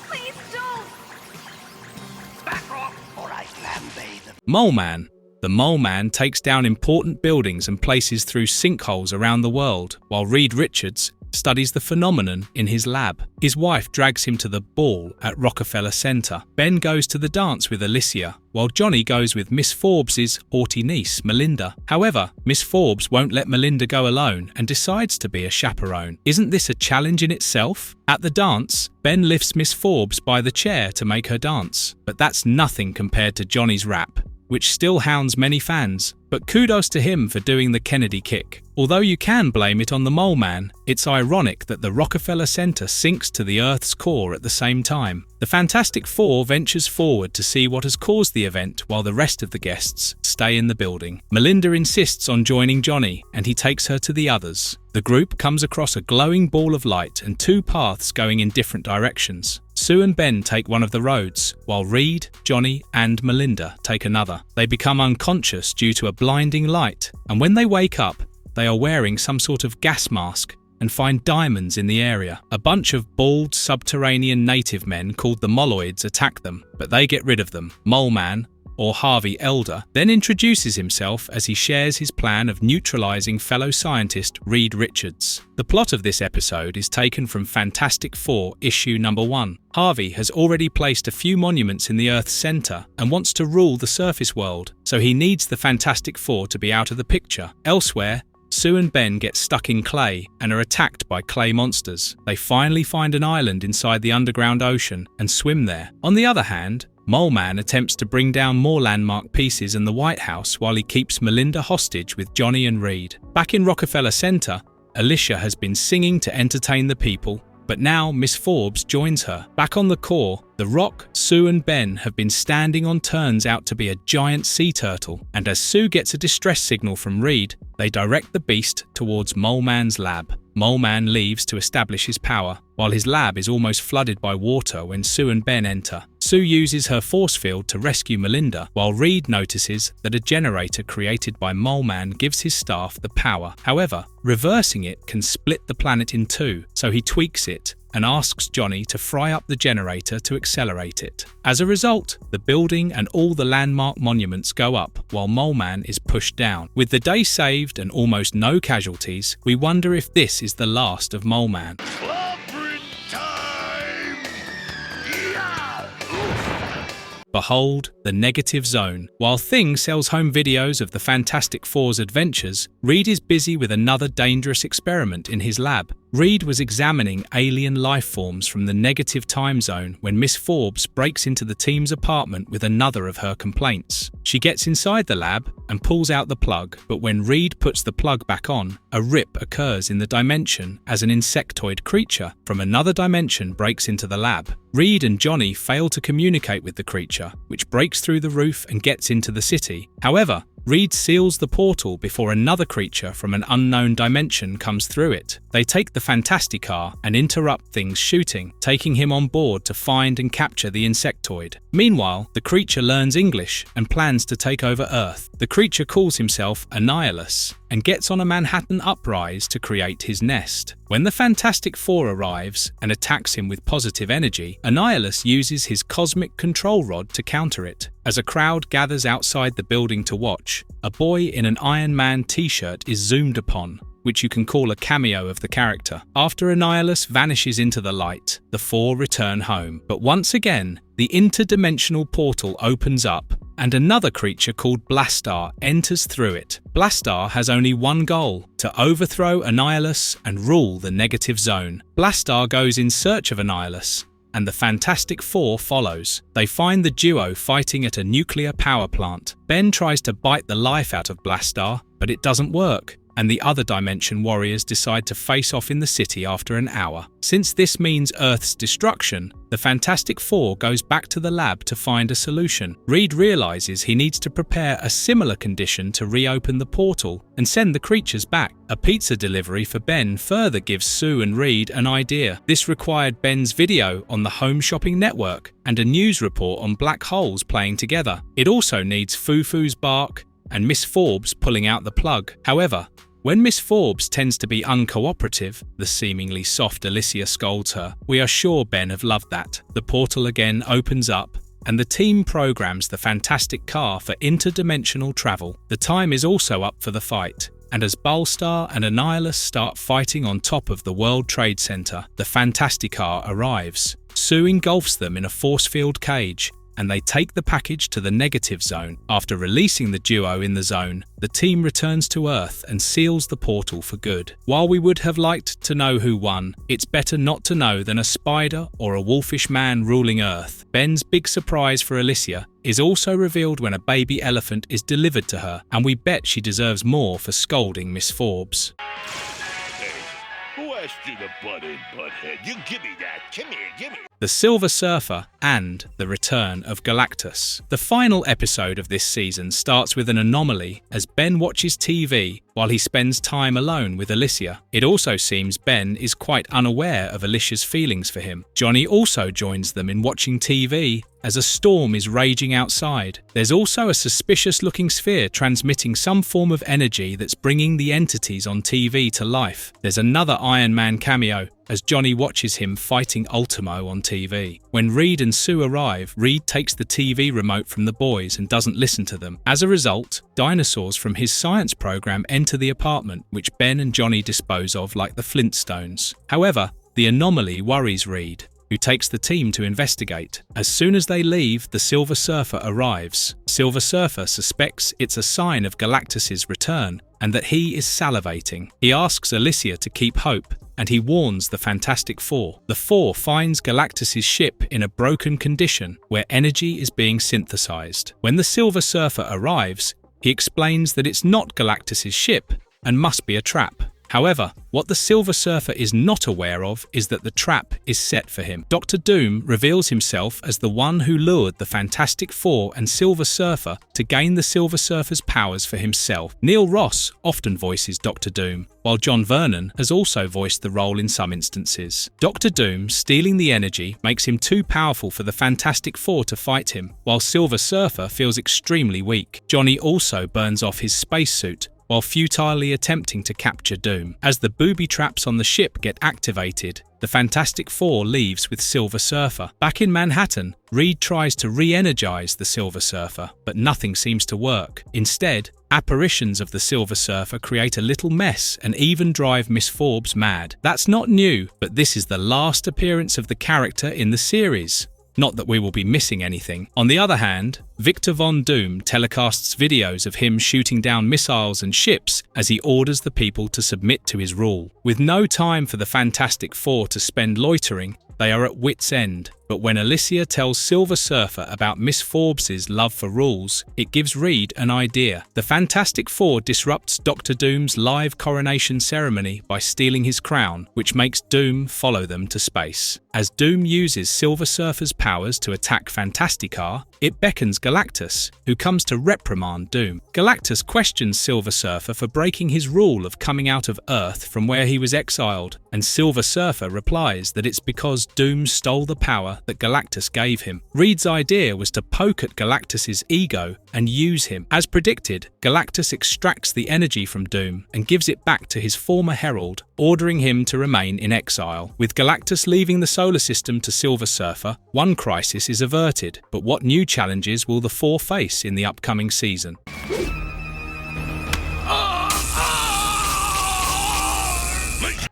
Please don't! Back off, or I flambé them. MLE Man. The MLE Man takes down important buildings and places through sinkholes around the world, while Reed Richards studies the phenomenon in his lab. His wife drags him to the ball at Rockefeller Center. Ben goes to the dance with Alicia, while Johnny goes with Miss Forbes's haughty niece, Melinda. However, Miss Forbes won't let Melinda go alone and decides to be a chaperone. Isn't this a challenge in itself? At the dance, Ben lifts Miss Forbes by the chair to make her dance, but that's nothing compared to Johnny's rap, which still hounds many fans, but kudos to him for doing the Kennedy kick. Although you can blame it on the MLE Man, it's ironic that the Rockefeller Center sinks to the Earth's core at the same time. The Fantastic Four ventures forward to see what has caused the event while the rest of the guests stay in the building. Melinda insists on joining Johnny, and he takes her to the others. The group comes across a glowing ball of light and 2 paths going in different directions. Sue and Ben take one of the roads, while Reed, Johnny, and Melinda take another. They become unconscious due to a blinding light, and when they wake up, they are wearing some sort of gas mask and find diamonds in the area. A bunch of bald subterranean native men called the Moloids attack them, but they get rid of them. MLE Man, or Harvey Elder, then introduces himself as he shares his plan of neutralizing fellow scientist Reed Richards. The plot of this episode is taken from Fantastic Four issue number 1. Harvey has already placed a few monuments in the Earth's center and wants to rule the surface world, so he needs the Fantastic Four to be out of the picture. Elsewhere, Sue and Ben get stuck in clay and are attacked by clay monsters. They finally find an island inside the underground ocean and swim there. On the other hand, MLE Man attempts to bring down more landmark pieces in the White House while he keeps Melinda hostage with Johnny and Reed. Back in Rockefeller Center, Alicia has been singing to entertain the people, but now Miss Forbes joins her. Back on the core, The Rock, Sue and Ben have been standing on turns out to be a giant sea turtle, and as Sue gets a distress signal from Reed, they direct the beast towards MLE Man's lab. MLE Man leaves to establish his power, while his lab is almost flooded by water when Sue and Ben enter. Sue uses her force field to rescue Melinda, while Reed notices that a generator created by MLE Man gives his staff the power. However, reversing it can split the planet in two, so he tweaks it and asks Johnny to fry up the generator to accelerate it. As a result, the building and all the landmark monuments go up while MLE Man is pushed down. With the day saved and almost no casualties, we wonder if this is the last of MLE Man. Clobbering time! Yeah! Behold, the negative zone. While Thing sells home videos of the Fantastic Four's adventures, Reed is busy with another dangerous experiment in his lab. Reed was examining alien life forms from the negative time zone when Miss Forbes breaks into the team's apartment with another of her complaints. She gets inside the lab and pulls out the plug, but when Reed puts the plug back on, a rip occurs in the dimension as an insectoid creature from another dimension breaks into the lab. Reed and Johnny fail to communicate with the creature, which breaks through the roof and gets into the city. However, Reed seals the portal before another creature from an unknown dimension comes through it. They take the Fantasticar and interrupt Thing's shooting, taking him on board to find and capture the insectoid. Meanwhile, the creature learns English and plans to take over Earth. The creature calls himself Annihilus and gets on a Manhattan uprise to create his nest. When the Fantastic Four arrives and attacks him with positive energy, Annihilus uses his cosmic control rod to counter it. As a crowd gathers outside the building to watch, a boy in an Iron Man t-shirt is zoomed upon, which you can call a cameo of the character. After Annihilus vanishes into the light, the four return home. But once again, the interdimensional portal opens up and another creature called Blastar enters through it. Blastar has only one goal: to overthrow Annihilus and rule the negative zone. Blastar goes in search of Annihilus, and the Fantastic Four follows. They find the duo fighting at a nuclear power plant. Ben tries to bite the life out of Blastar, but it doesn't work, and the other dimension warriors decide to face off in the city after an hour. Since this means Earth's destruction, the Fantastic Four goes back to the lab to find a solution. Reed realizes he needs to prepare a similar condition to reopen the portal and send the creatures back. A pizza delivery for Ben further gives Sue and Reed an idea. This required Ben's video on the Home Shopping Network and a news report on black holes playing together. It also needs Fufu's bark and Miss Forbes pulling out the plug. However, when Miss Forbes tends to be uncooperative, the seemingly soft Alicia scolds her. We are sure Ben have loved that. The portal again opens up, and the team programs the Fantastic Car for interdimensional travel. The time is also up for the fight, and as Ballstar and Annihilus start fighting on top of the World Trade Center, the Fantasticar arrives. Sue engulfs them in a force field cage, and they take the package to the negative zone. After releasing the duo in the zone, the team returns to Earth and seals the portal for good. While we would have liked to know who won, it's better not to know than a spider or a wolfish man ruling Earth. Ben's big surprise for Alicia is also revealed when a baby elephant is delivered to her, and we bet she deserves more for scolding Miss Forbes. Hey, who asked you to butt in, butthead? You give me that. Come here, give me. The Silver Surfer, and the Return of Galactus. The final episode of this season starts with an anomaly as Ben watches TV while he spends time alone with Alicia. It also seems Ben is quite unaware of Alicia's feelings for him. Johnny also joins them in watching TV as a storm is raging outside. There's also a suspicious-looking sphere transmitting some form of energy that's bringing the entities on TV to life. There's another Iron Man cameo, as Johnny watches him fighting Ultimo on TV. When Reed and Sue arrive, Reed takes the TV remote from the boys and doesn't listen to them. As a result, dinosaurs from his science program enter the apartment, which Ben and Johnny dispose of like the Flintstones. However, the anomaly worries Reed, who takes the team to investigate. As soon as they leave, the Silver Surfer arrives. Silver Surfer suspects it's a sign of Galactus's return and that he is salivating. He asks Alicia to keep hope, and he warns the Fantastic Four. The Four finds Galactus's ship in a broken condition where energy is being synthesized. When the Silver Surfer arrives, he explains that it's not Galactus's ship and must be a trap. However, what the Silver Surfer is not aware of is that the trap is set for him. Dr. Doom reveals himself as the one who lured the Fantastic Four and Silver Surfer to gain the Silver Surfer's powers for himself. Neil Ross often voices Dr. Doom, while John Vernon has also voiced the role in some instances. Dr. Doom stealing the energy makes him too powerful for the Fantastic Four to fight him, while Silver Surfer feels extremely weak. Johnny also burns off his spacesuit, while futilely attempting to capture Doom. As the booby traps on the ship get activated, the Fantastic Four leaves with Silver Surfer. Back in Manhattan, Reed tries to re-energize the Silver Surfer, but nothing seems to work. Instead, apparitions of the Silver Surfer create a little mess and even drive Miss Forbes mad. That's not new, but this is the last appearance of the character in the series. Not that we will be missing anything. On the other hand, Victor Von Doom telecasts videos of him shooting down missiles and ships as he orders the people to submit to his rule. With no time for the Fantastic Four to spend loitering, they are at wit's end. But when Alicia tells Silver Surfer about Miss Forbes's love for rules, it gives Reed an idea. The Fantastic Four disrupts Dr. Doom's live coronation ceremony by stealing his crown, which makes Doom follow them to space. As Doom uses Silver Surfer's powers to attack Fantasticar, it beckons Galactus, who comes to reprimand Doom. Galactus questions Silver Surfer for breaking his rule of coming out of Earth from where he was exiled, and Silver Surfer replies that it's because Doom stole the power that Galactus gave him. Reed's idea was to poke at Galactus's ego and use him. As predicted, Galactus extracts the energy from Doom and gives it back to his former herald, ordering him to remain in exile. With Galactus leaving the solar system to Silver Surfer, one crisis is averted, but what new challenges will the Four face in the upcoming season?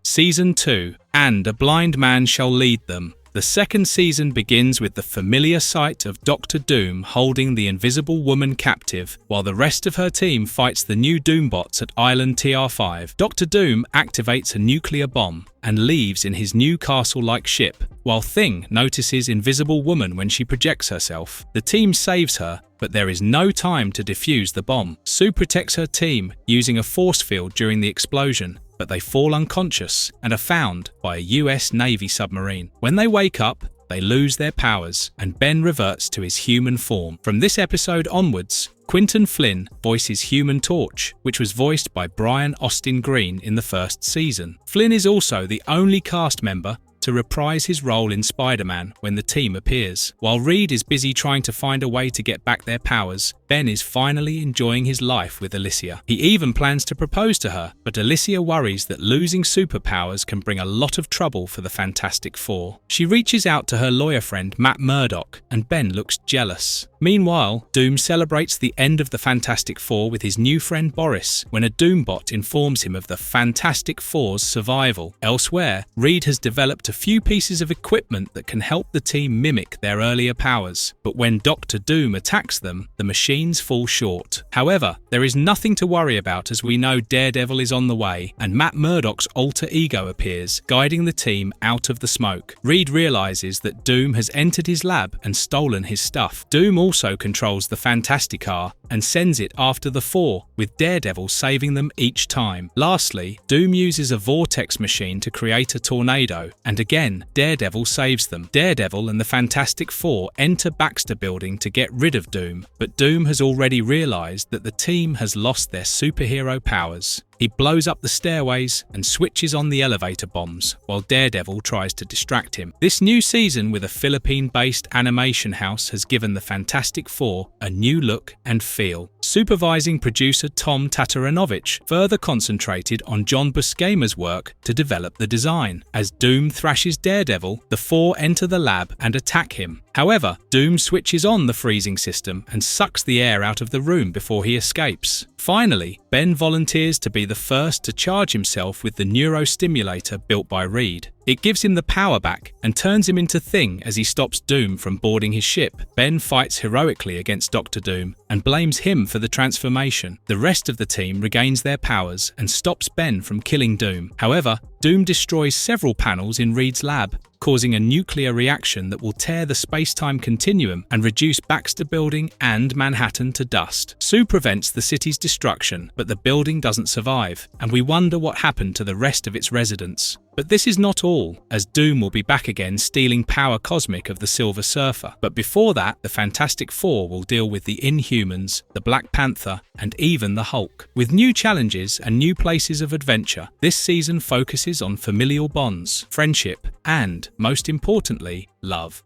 Season 2, And a Blind Man Shall Lead Them. The second season begins with the familiar sight of Dr. Doom holding the Invisible Woman captive, while the rest of her team fights the new Doombots at Island TR5. Dr. Doom activates a nuclear bomb and leaves in his new castle-like ship, while Thing notices Invisible Woman when she projects herself. The team saves her, but there is no time to defuse the bomb. Sue protects her team using a force field during the explosion, but they fall unconscious and are found by a US Navy submarine. When they wake up, they lose their powers, and Ben reverts to his human form. From this episode onwards, Quinton Flynn voices Human Torch, which was voiced by Brian Austin Green in the first season. Flynn is also the only cast member to reprise his role in Spider-Man when the team appears. While Reed is busy trying to find a way to get back their powers, Ben is finally enjoying his life with Alicia. He even plans to propose to her, but Alicia worries that losing superpowers can bring a lot of trouble for the Fantastic Four. She reaches out to her lawyer friend Matt Murdock, and Ben looks jealous. Meanwhile, Doom celebrates the end of the Fantastic Four with his new friend Boris, when a Doombot informs him of the Fantastic Four's survival. Elsewhere, Reed has developed a few pieces of equipment that can help the team mimic their earlier powers, but when Dr. Doom attacks them, the machines fall short. However, there is nothing to worry about as we know Daredevil is on the way, and Matt Murdock's alter ego appears, guiding the team out of the smoke. Reed realizes that Doom has entered his lab and stolen his stuff. Doom also controls the Fantasticar and sends it after the Four, with Daredevil saving them each time. Lastly, Doom uses a vortex machine to create a tornado, and again, Daredevil saves them. Daredevil and the Fantastic Four enter Baxter Building to get rid of Doom, but Doom has already realized that the team has lost their superhero powers. He blows up the stairways and switches on the elevator bombs, while Daredevil tries to distract him. This new season with a Philippine-based animation house has given the Fantastic Four a new look and feel. Supervising producer Tom Tataranovich further concentrated on John Buscema's work to develop the design. As Doom thrashes Daredevil, the four enter the lab and attack him. However, Doom switches on the freezing system and sucks the air out of the room before he escapes. Finally, Ben volunteers to be the first to charge himself with the neurostimulator built by Reed. It gives him the power back and turns him into Thing as he stops Doom from boarding his ship. Ben fights heroically against Dr. Doom and blames him for the transformation. The rest of the team regains their powers and stops Ben from killing Doom. However, Doom destroys several panels in Reed's lab, causing a nuclear reaction that will tear the space-time continuum and reduce Baxter Building and Manhattan to dust. Sue prevents the city's destruction, but the building doesn't survive, and we wonder what happened to the rest of its residents. But this is not all, as Doom will be back again stealing power cosmic of the Silver Surfer. But before that, the Fantastic Four will deal with the Inhumans, the Black Panther, and even the Hulk. With new challenges and new places of adventure, this season focuses on familial bonds, friendship, and, most importantly, love.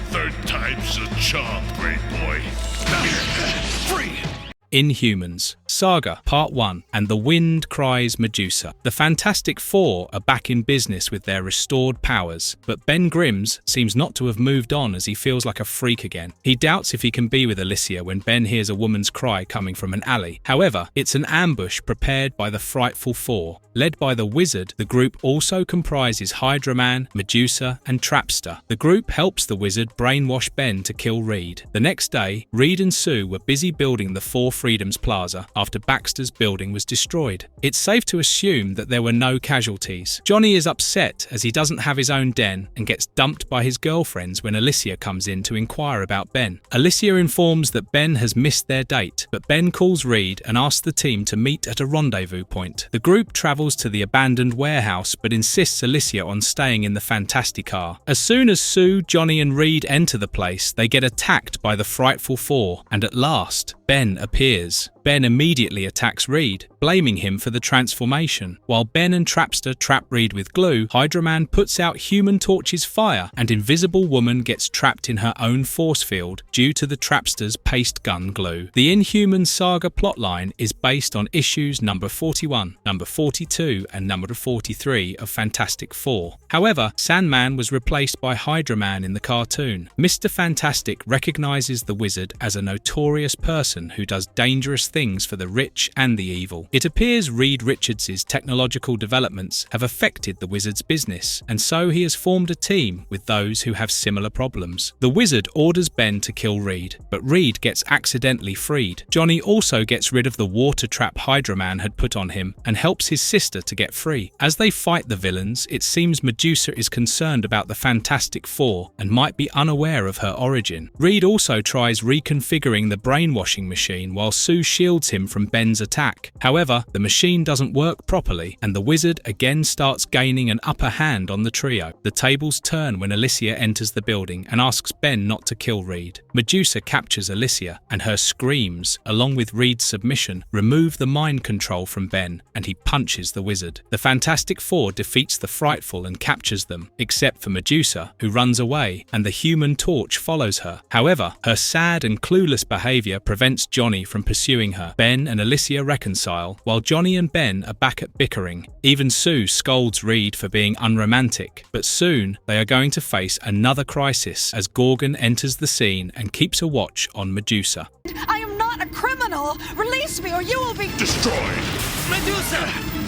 Third time's a charm, great boy. Free! Inhumans, Saga, Part 1, and The Wind Cries Medusa. The Fantastic Four are back in business with their restored powers, but Ben Grimm's seems not to have moved on as he feels like a freak again. He doubts if he can be with Alicia when Ben hears a woman's cry coming from an alley. However, it's an ambush prepared by the Frightful Four. Led by the Wizard, the group also comprises Hydra Man, Medusa, and Trapster. The group helps the Wizard brainwash Ben to kill Reed. The next day, Reed and Sue were busy building the Four Freedoms Plaza after Baxter's building was destroyed. It's safe to assume that there were no casualties. Johnny is upset as he doesn't have his own den and gets dumped by his girlfriends when Alicia comes in to inquire about Ben. Alicia informs that Ben has missed their date, but Ben calls Reed and asks the team to meet at a rendezvous point. The group travels to the abandoned warehouse but insists Alicia on staying in the Fantasticar. As soon as Sue, Johnny and Reed enter the place, they get attacked by the Frightful Four, and at last, Ben appears. Ben immediately attacks Reed, blaming him for the transformation. While Ben and Trapster trap Reed with glue, Hydra Man puts out Human Torch's fire, and Invisible Woman gets trapped in her own force field due to the Trapster's paste gun glue. The Inhumans Saga plotline is based on issues number 41, number 42, and number 43 of Fantastic Four. However, Sandman was replaced by Hydra Man in the cartoon. Mr. Fantastic recognizes the Wizard as a notorious person who does dangerous things for the rich and the evil. It appears Reed Richards' technological developments have affected the Wizard's business, and so he has formed a team with those who have similar problems. The Wizard orders Ben to kill Reed, but Reed gets accidentally freed. Johnny also gets rid of the water trap Hydra Man had put on him and helps his sister to get free. As they fight the villains, it seems Medusa is concerned about the Fantastic Four and might be unaware of her origin. Reed also tries reconfiguring the brainwashing machine while Sue shields him from Ben's attack. However, the machine doesn't work properly, and the Wizard again starts gaining an upper hand on the trio. The tables turn when Alicia enters the building and asks Ben not to kill Reed. Medusa captures Alicia, and her screams, along with Reed's submission, remove the mind control from Ben, and he punches the Wizard. The Fantastic Four defeats the Frightful and captures them, except for Medusa, who runs away, and the Human Torch follows her. However, her sad and clueless behavior prevents Johnny from pursuing her. Ben and Alicia reconcile, while Johnny and Ben are back at bickering. Even Sue scolds Reed for being unromantic, but soon they are going to face another crisis as Gorgon enters the scene and keeps a watch on Medusa. I am not a criminal! Release me or you will be Destroyed! Medusa!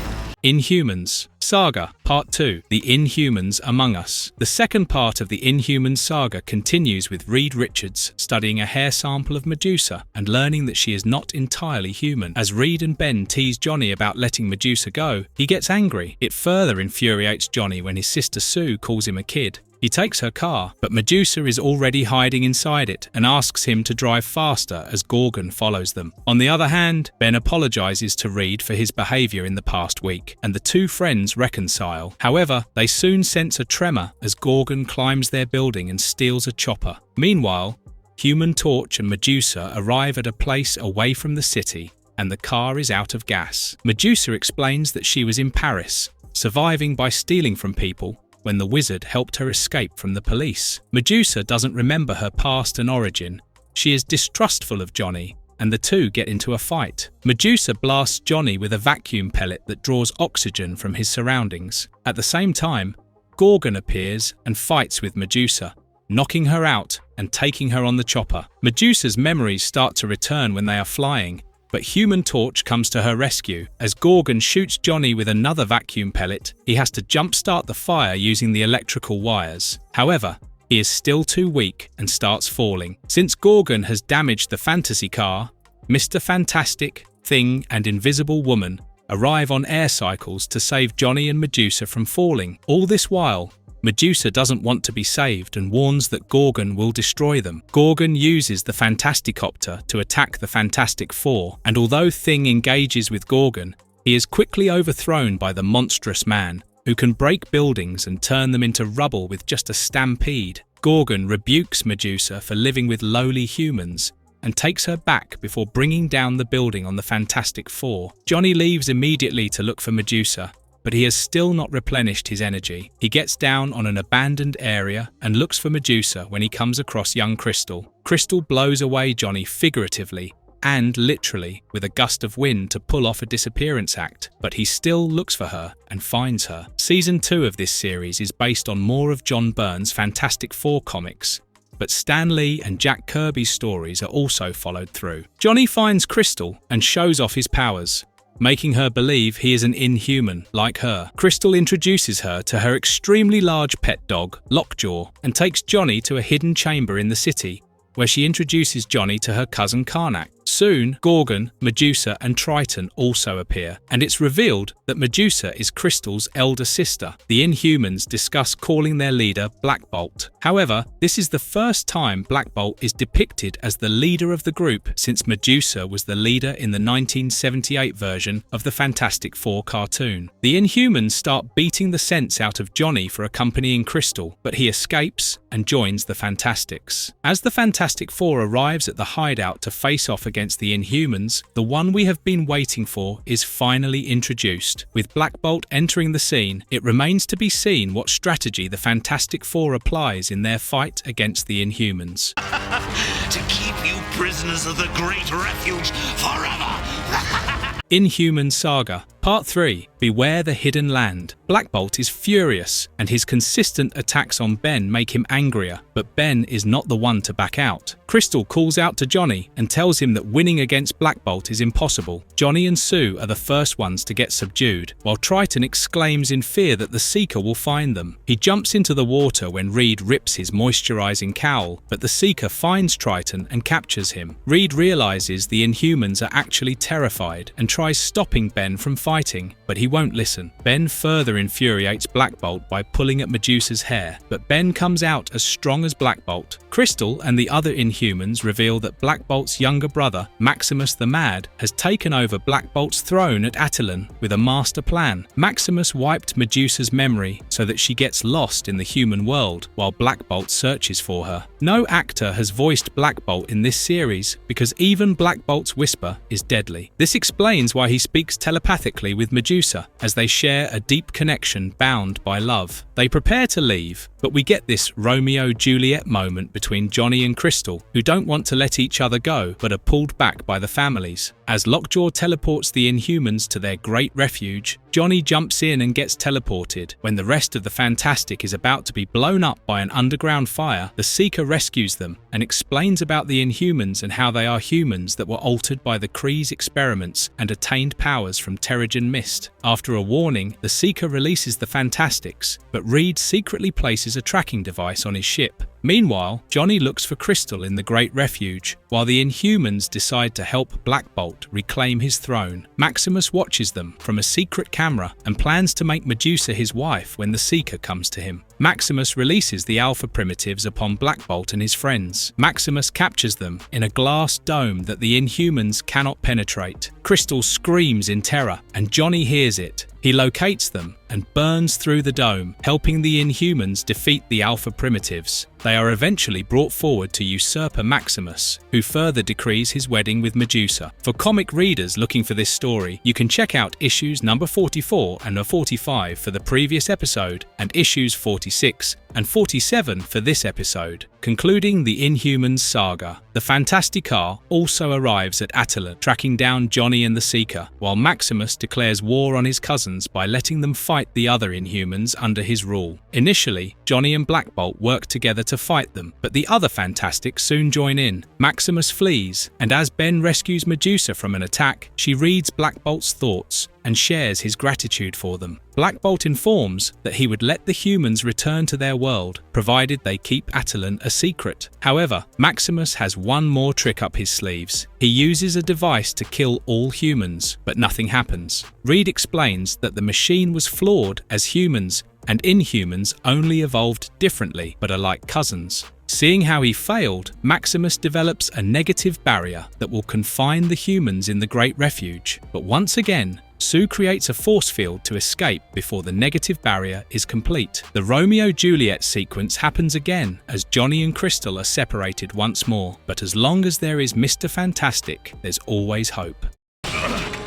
Inhumans, Saga, Part 2, The Inhumans Among Us. The second part of the Inhumans saga continues with Reed Richards studying a hair sample of Medusa and learning that she is not entirely human. As Reed and Ben tease Johnny about letting Medusa go, he gets angry. It further infuriates Johnny when his sister Sue calls him a kid. He takes her car, but Medusa is already hiding inside it and asks him to drive faster as Gorgon follows them. On the other hand, Ben apologizes to Reed for his behavior in the past week, and the two friends reconcile. However, they soon sense a tremor as Gorgon climbs their building and steals a chopper. Meanwhile, Human Torch and Medusa arrive at a place away from the city, and the car is out of gas. Medusa explains that she was in Paris, surviving by stealing from people when the wizard helped her escape from the police. Medusa doesn't remember her past and origin. She is distrustful of Johnny, and the two get into a fight. Medusa blasts Johnny with a vacuum pellet that draws oxygen from his surroundings. At the same time, Gorgon appears and fights with Medusa, knocking her out and taking her on the chopper. Medusa's memories start to return when they are flying, but Human Torch comes to her rescue. As Gorgon shoots Johnny with another vacuum pellet, he has to jumpstart the fire using the electrical wires. However, he is still too weak and starts falling. Since Gorgon has damaged the fantasy car, Mr. Fantastic, Thing, and Invisible Woman arrive on air cycles to save Johnny and Medusa from falling. All this while, Medusa doesn't want to be saved and warns that Gorgon will destroy them. Gorgon uses the Fantasticopter to attack the Fantastic Four, and although Thing engages with Gorgon, he is quickly overthrown by the monstrous man, who can break buildings and turn them into rubble with just a stampede. Gorgon rebukes Medusa for living with lowly humans and takes her back before bringing down the building on the Fantastic Four. Johnny leaves immediately to look for Medusa, but he has still not replenished his energy. He gets down on an abandoned area and looks for Medusa when he comes across young Crystal. Crystal blows away Johnny figuratively and literally with a gust of wind to pull off a disappearance act, but he still looks for her and finds her. Season 2 of this series is based on more of John Byrne's Fantastic Four comics, but Stan Lee and Jack Kirby's stories are also followed through. Johnny finds Crystal and shows off his powers, making her believe he is an Inhuman like her. Crystal introduces her to her extremely large pet dog, Lockjaw, and takes Johnny to a hidden chamber in the city, where she introduces Johnny to her cousin Karnak. Soon, Gorgon, Medusa, and Triton also appear, and it's revealed that Medusa is Crystal's elder sister. The Inhumans discuss calling their leader Black Bolt. However, this is the first time Black Bolt is depicted as the leader of the group since Medusa was the leader in the 1978 version of the Fantastic Four cartoon. The Inhumans start beating the sense out of Johnny for accompanying Crystal, but he escapes and joins the Fantastics. As the Fantastic Four arrives at the hideout to face off against the Inhumans, the one we have been waiting for is finally introduced. With Black Bolt entering the scene, it remains to be seen what strategy the Fantastic Four applies in their fight against the Inhumans. To keep you prisoners of the Great Refuge forever! Inhuman Saga Part 3 Beware the Hidden Land. Black Bolt is furious, and his consistent attacks on Ben make him angrier, but Ben is not the one to back out. Crystal calls out to Johnny and tells him that winning against Black Bolt is impossible. Johnny and Sue are the first ones to get subdued, while Triton exclaims in fear that the Seeker will find them. He jumps into the water when Reed rips his moisturizing cowl, but the Seeker finds Triton and captures him. Reed realizes the Inhumans are actually terrified and tries stopping Ben from fighting, but he won't listen. Ben further infuriates Black Bolt by pulling at Medusa's hair, but Ben comes out as strong as Black Bolt. Crystal and the other Inhumans reveal that Black Bolt's younger brother, Maximus the Mad, has taken over Black Bolt's throne at Attilan with a master plan. Maximus wiped Medusa's memory so that she gets lost in the human world while Black Bolt searches for her. No actor has voiced Black Bolt in this series because even Black Bolt's whisper is deadly. This explains why he speaks telepathically with Medusa, as they share a deep connection bound by love. They prepare to leave, but we get this Romeo-Juliet moment between Johnny and Crystal, who don't want to let each other go but are pulled back by the families. As Lockjaw teleports the Inhumans to their great refuge, Johnny jumps in and gets teleported. When the rest of the Fantastic is about to be blown up by an underground fire, the Seeker rescues them and explains about the Inhumans and how they are humans that were altered by the Kree's experiments and attained powers from Terrigen Mist. After a warning, the Seeker releases the Fantastics, but Reed secretly places a tracking device on his ship. Meanwhile, Johnny looks for Crystal in the Great Refuge, while the Inhumans decide to help Black Bolt reclaim his throne. Maximus watches them from a secret camera and plans to make Medusa his wife when the Seeker comes to him. Maximus releases the Alpha Primitives upon Black Bolt and his friends. Maximus captures them in a glass dome that the Inhumans cannot penetrate. Crystal screams in terror, and Johnny hears it. He locates them and burns through the dome, helping the Inhumans defeat the Alpha Primitives. They are eventually brought forward to Usurper Maximus, who further decrees his wedding with Medusa. For comic readers looking for this story, you can check out issues number 44 and number 45 for the previous episode, and issues 46 and 47 for this episode. Concluding the Inhumans saga, the Fantasticar also arrives at Attilan, tracking down Johnny and the Seeker, while Maximus declares war on his cousins by letting them fight the other Inhumans under his rule. Initially, Johnny and Black Bolt work together to fight them, but the other Fantastics soon join in. Maximus flees, and as Ben rescues Medusa from an attack, she reads Black Bolt's thoughts and shares his gratitude for them. Black Bolt informs that he would let the humans return to their world, provided they keep Attilan a secret. However, Maximus has one more trick up his sleeves. He uses a device to kill all humans, but nothing happens. Reed explains that the machine was flawed, as humans and Inhumans only evolved differently, but are like cousins. Seeing how he failed, Maximus develops a negative barrier that will confine the humans in the Great Refuge. But once again, Sue creates a force field to escape before the negative barrier is complete. The Romeo-Juliet sequence happens again as Johnny and Crystal are separated once more. But as long as there is Mr. Fantastic, there's always hope.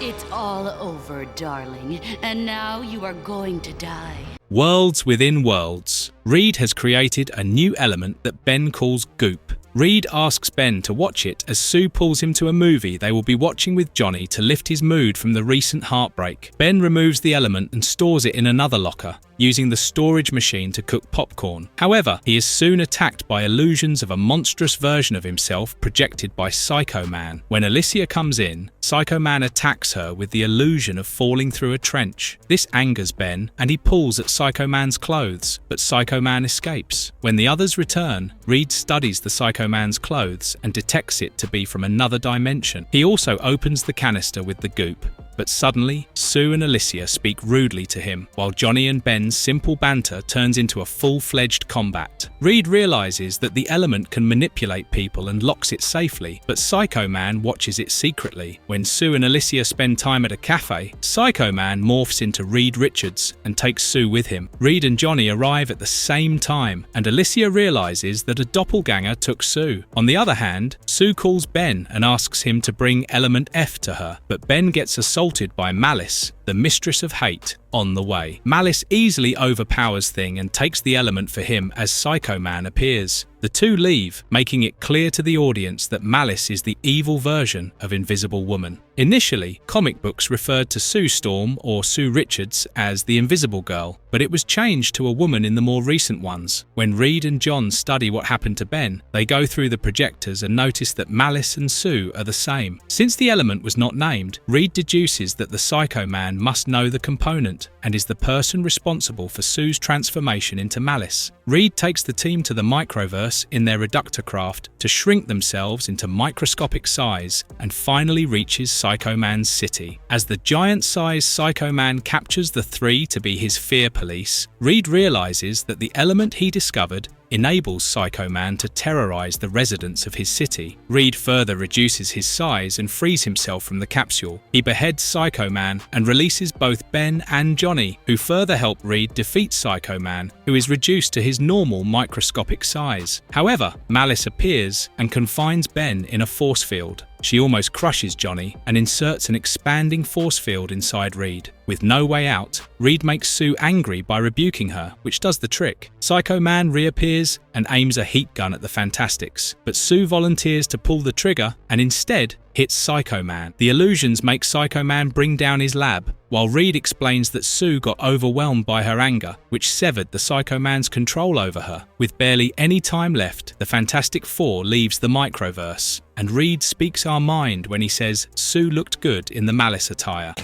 It's all over, darling, and now you are going to die. Worlds within worlds. Reed has created a new element that Ben calls Goop. Reed asks Ben to watch it as Sue pulls him to a movie they will be watching with Johnny to lift his mood from the recent heartbreak. Ben removes the element and stores it in another locker, using the storage machine to cook popcorn. However, he is soon attacked by illusions of a monstrous version of himself projected by Psycho Man. When Alicia comes in, Psycho Man attacks her with the illusion of falling through a trench. This angers Ben, and he pulls at Psycho Man's clothes, but Psycho Man escapes. When the others return, Reed studies the Psycho Man's clothes and detects it to be from another dimension. He also opens the canister with the goop, but suddenly, Sue and Alicia speak rudely to him, while Johnny and Ben's simple banter turns into a full-fledged combat. Reed realizes that the element can manipulate people and locks it safely, but Psycho Man watches it secretly. When Sue and Alicia spend time at a cafe, Psycho Man morphs into Reed Richards and takes Sue with him. Reed and Johnny arrive at the same time, and Alicia realizes that a doppelganger took Sue. On the other hand, Sue calls Ben and asks him to bring Element F to her, but Ben gets assaulted by Malice, the mistress of hate, on the way. Malice easily overpowers Thing and takes the element for him as Psycho Man appears. The two leave, making it clear to the audience that Malice is the evil version of Invisible Woman. Initially, comic books referred to Sue Storm or Sue Richards as the Invisible Girl, but it was changed to a woman in the more recent ones. When Reed and John study what happened to Ben, they go through the projectors and notice that Malice and Sue are the same. Since the element was not named, Reed deduces that the Psycho Man must know the component and is the person responsible for Sue's transformation into Malice. Reed takes the team to the microverse in their reductor craft to shrink themselves into microscopic size and finally reaches Psycho Man's city. As the giant-sized Psycho Man captures the three to be his fear police, Reed realizes that the element he discovered enables Psycho Man to terrorize the residents of his city. Reed further reduces his size and frees himself from the capsule. He beheads Psycho Man and releases both Ben and Johnny, who further help Reed defeat Psycho Man, who is reduced to his normal microscopic size. However, Malice appears and confines Ben in a force field. She almost crushes Johnny and inserts an expanding force field inside Reed. With no way out, Reed makes Sue angry by rebuking her, which does the trick. Psycho Man reappears and aims a heat gun at the Fantastics, but Sue volunteers to pull the trigger and instead hits Psycho Man. The illusions make Psycho Man bring down his lab, while Reed explains that Sue got overwhelmed by her anger, which severed the Psycho Man's control over her. With barely any time left, the Fantastic Four leaves the microverse, and Reed speaks our mind when he says Sue looked good in the Malice attire.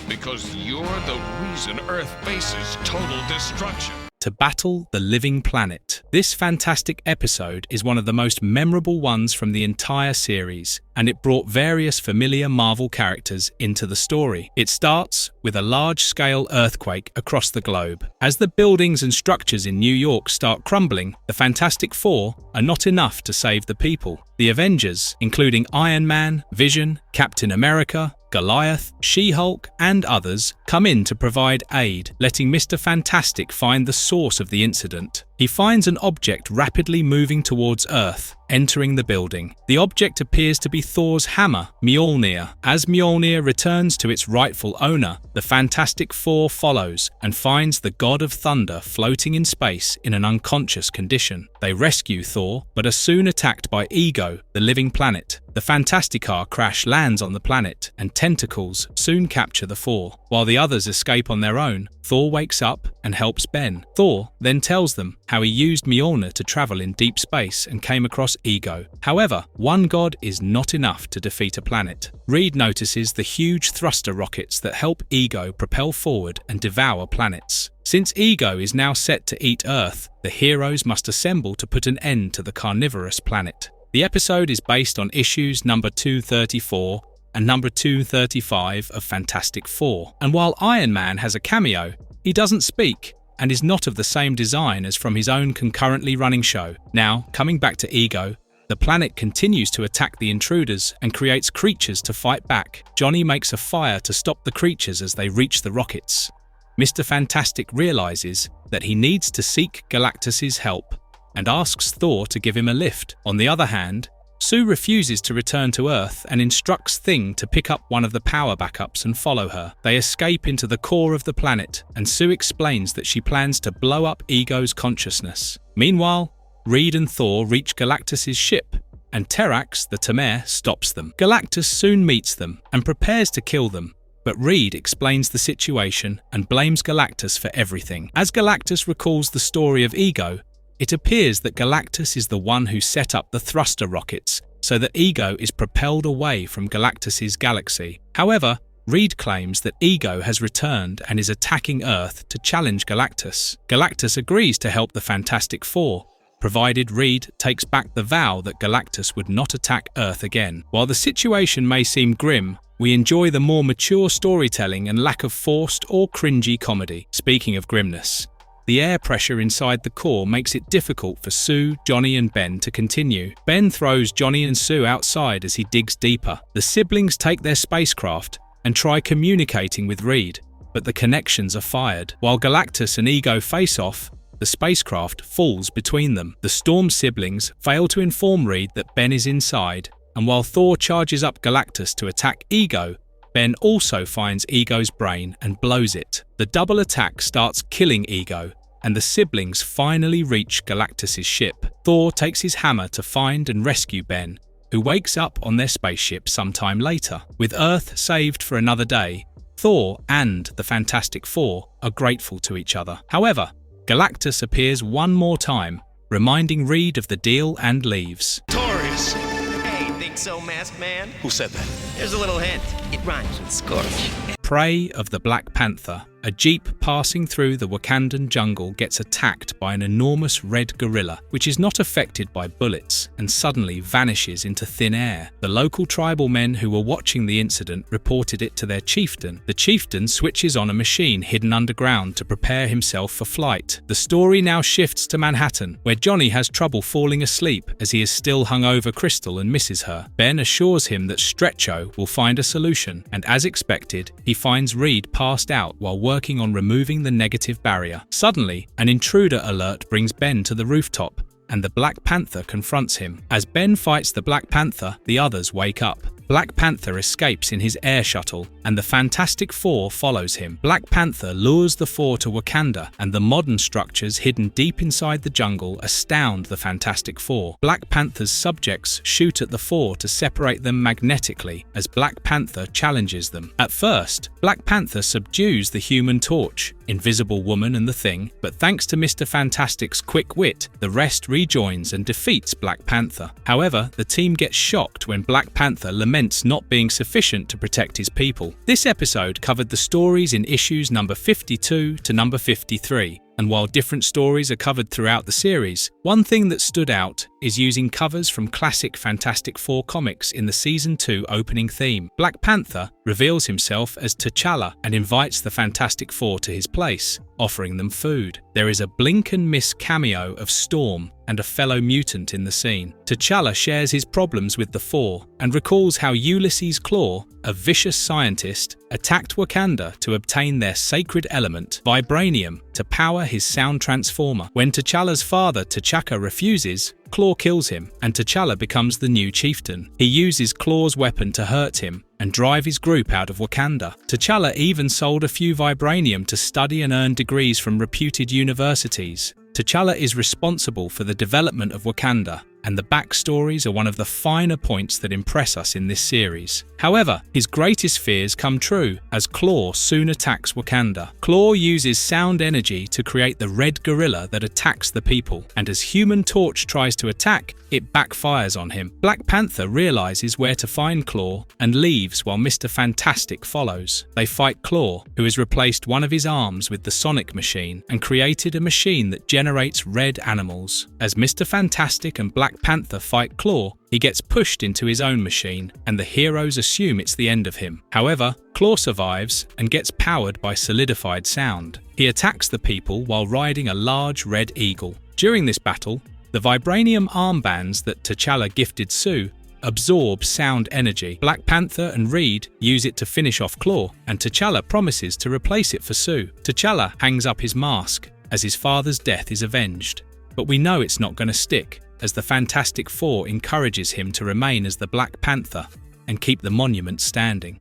Because you're the reason Earth faces total destruction. To battle the living planet. This fantastic episode is one of the most memorable ones from the entire series. and it brought various familiar Marvel characters into the story. It starts with a large-scale earthquake across the globe. As the buildings and structures in New York start crumbling, the Fantastic Four are not enough to save the people. The Avengers, including Iron Man, Vision, Captain America, Goliath, She-Hulk, and others, come in to provide aid, letting Mr. Fantastic find the source of the incident. He finds an object rapidly moving towards Earth, entering the building. The object appears to be Thor's hammer, Mjolnir. As Mjolnir returns to its rightful owner, the Fantastic Four follows and finds the God of Thunder floating in space in an unconscious condition. They rescue Thor, but are soon attacked by Ego, the living planet. The Fantasticar crash lands on the planet, and tentacles soon capture the four. While the others escape on their own, Thor wakes up and helps Ben. Thor then tells them how he used Mjolnir to travel in deep space and came across Ego. However, one god is not enough to defeat a planet. Reed notices the huge thruster rockets that help Ego propel forward and devour planets. Since Ego is now set to eat Earth, the heroes must assemble to put an end to the carnivorous planet. The episode is based on issues number 234 and number 235 of Fantastic Four, and while Iron Man has a cameo, he doesn't speak and is not of the same design as from his own concurrently running show. Now, coming back to Ego, the planet continues to attack the intruders and creates creatures to fight back. Johnny makes a fire to stop the creatures as they reach the rockets. Mr. Fantastic realizes that he needs to seek Galactus's help and asks Thor to give him a lift. On the other hand, Sue refuses to return to Earth and instructs Thing to pick up one of the power backups and follow her. They escape into the core of the planet, and Sue explains that she plans to blow up Ego's consciousness. Meanwhile, Reed and Thor reach Galactus's ship, and Terrax, the Tamer, stops them. Galactus soon meets them and prepares to kill them, but Reed explains the situation and blames Galactus for everything. As Galactus recalls the story of Ego, it appears that Galactus is the one who set up the thruster rockets so that Ego is propelled away from Galactus's galaxy. However, Reed claims that Ego has returned and is attacking Earth to challenge Galactus. Galactus agrees to help the Fantastic Four, provided Reed takes back the vow that Galactus would not attack Earth again. While the situation may seem grim, we enjoy the more mature storytelling and lack of forced or cringy comedy. Speaking of grimness, the air pressure inside the core makes it difficult for Sue, Johnny and Ben to continue. Ben throws Johnny and Sue outside as he digs deeper. The siblings take their spacecraft and try communicating with Reed, but the connections are fired. While Galactus and Ego face off, the spacecraft falls between them. The Storm siblings fail to inform Reed that Ben is inside, and while Thor charges up Galactus to attack Ego, Ben also finds Ego's brain and blows it. The double attack starts killing Ego, and the siblings finally reach Galactus's ship. Thor takes his hammer to find and rescue Ben, who wakes up on their spaceship sometime later. With Earth saved for another day, Thor and the Fantastic Four are grateful to each other. However, Galactus appears one more time, reminding Reed of the deal and leaves. Taurus! Hey, think so, Masked Man? Who said that? Here's a little hint. It rhymes with Scorch. Prey of the Black Panther, a jeep passing through the Wakandan jungle gets attacked by an enormous red gorilla, which is not affected by bullets and suddenly vanishes into thin air. The local tribal men who were watching the incident reported it to their chieftain. The chieftain switches on a machine hidden underground to prepare himself for flight. The story now shifts to Manhattan, where Johnny has trouble falling asleep as he is still hung over Crystal and misses her. Ben assures him that Stretcho will find a solution, and as expected, he finds Reed passed out while working on removing the negative barrier. Suddenly, an intruder alert brings Ben to the rooftop, and the Black Panther confronts him. As Ben fights the Black Panther, the others wake up. Black Panther escapes in his air shuttle, and the Fantastic Four follows him. Black Panther lures the Four to Wakanda, and the modern structures hidden deep inside the jungle astound the Fantastic Four. Black Panther's subjects shoot at the Four to separate them magnetically as Black Panther challenges them. At first, Black Panther subdues the Human Torch, Invisible Woman and the Thing, but thanks to Mr. Fantastic's quick wit, the rest rejoins and defeats Black Panther. However, the team gets shocked when Black Panther laments not being sufficient to protect his people. This episode covered the stories in issues number 52 to number 53, and while different stories are covered throughout the series, one thing that stood out is using covers from classic Fantastic Four comics in the Season 2 opening theme. Black Panther reveals himself as T'Challa and invites the Fantastic Four to his place, offering them food. There is a blink and miss cameo of Storm and a fellow mutant in the scene. T'Challa shares his problems with the Four and recalls how Ulysses Klaue, a vicious scientist, attacked Wakanda to obtain their sacred element, vibranium, to power his sound transformer. When T'Challa's father, T'Chaka, refuses, Klaue kills him, and T'Challa becomes the new chieftain. He uses Klaue's weapon to hurt him and drive his group out of Wakanda. T'Challa even sold a few vibranium to study and earn degrees from reputed universities. T'Challa is responsible for the development of Wakanda, and the backstories are one of the finer points that impress us in this series. However, his greatest fears come true as Klaue soon attacks Wakanda. Klaue uses sound energy to create the red gorilla that attacks the people, and as Human Torch tries to attack, it backfires on him. Black Panther realizes where to find Klaue and leaves while Mr. Fantastic follows. They fight Klaue, who has replaced one of his arms with the Sonic machine and created a machine that generates red animals. As Mr. Fantastic and Black Panther fight Klaue, he gets pushed into his own machine, and the heroes assume it's the end of him. However, Klaue survives and gets powered by solidified sound. He attacks the people while riding a large red eagle. During this battle, the vibranium armbands that T'Challa gifted Sue absorb sound energy. Black Panther and Reed use it to finish off Klaue, and T'Challa promises to replace it for Sue. T'Challa hangs up his mask as his father's death is avenged. But we know it's not going to stick, as the Fantastic Four encourages him to remain as the Black Panther and keep the monument standing.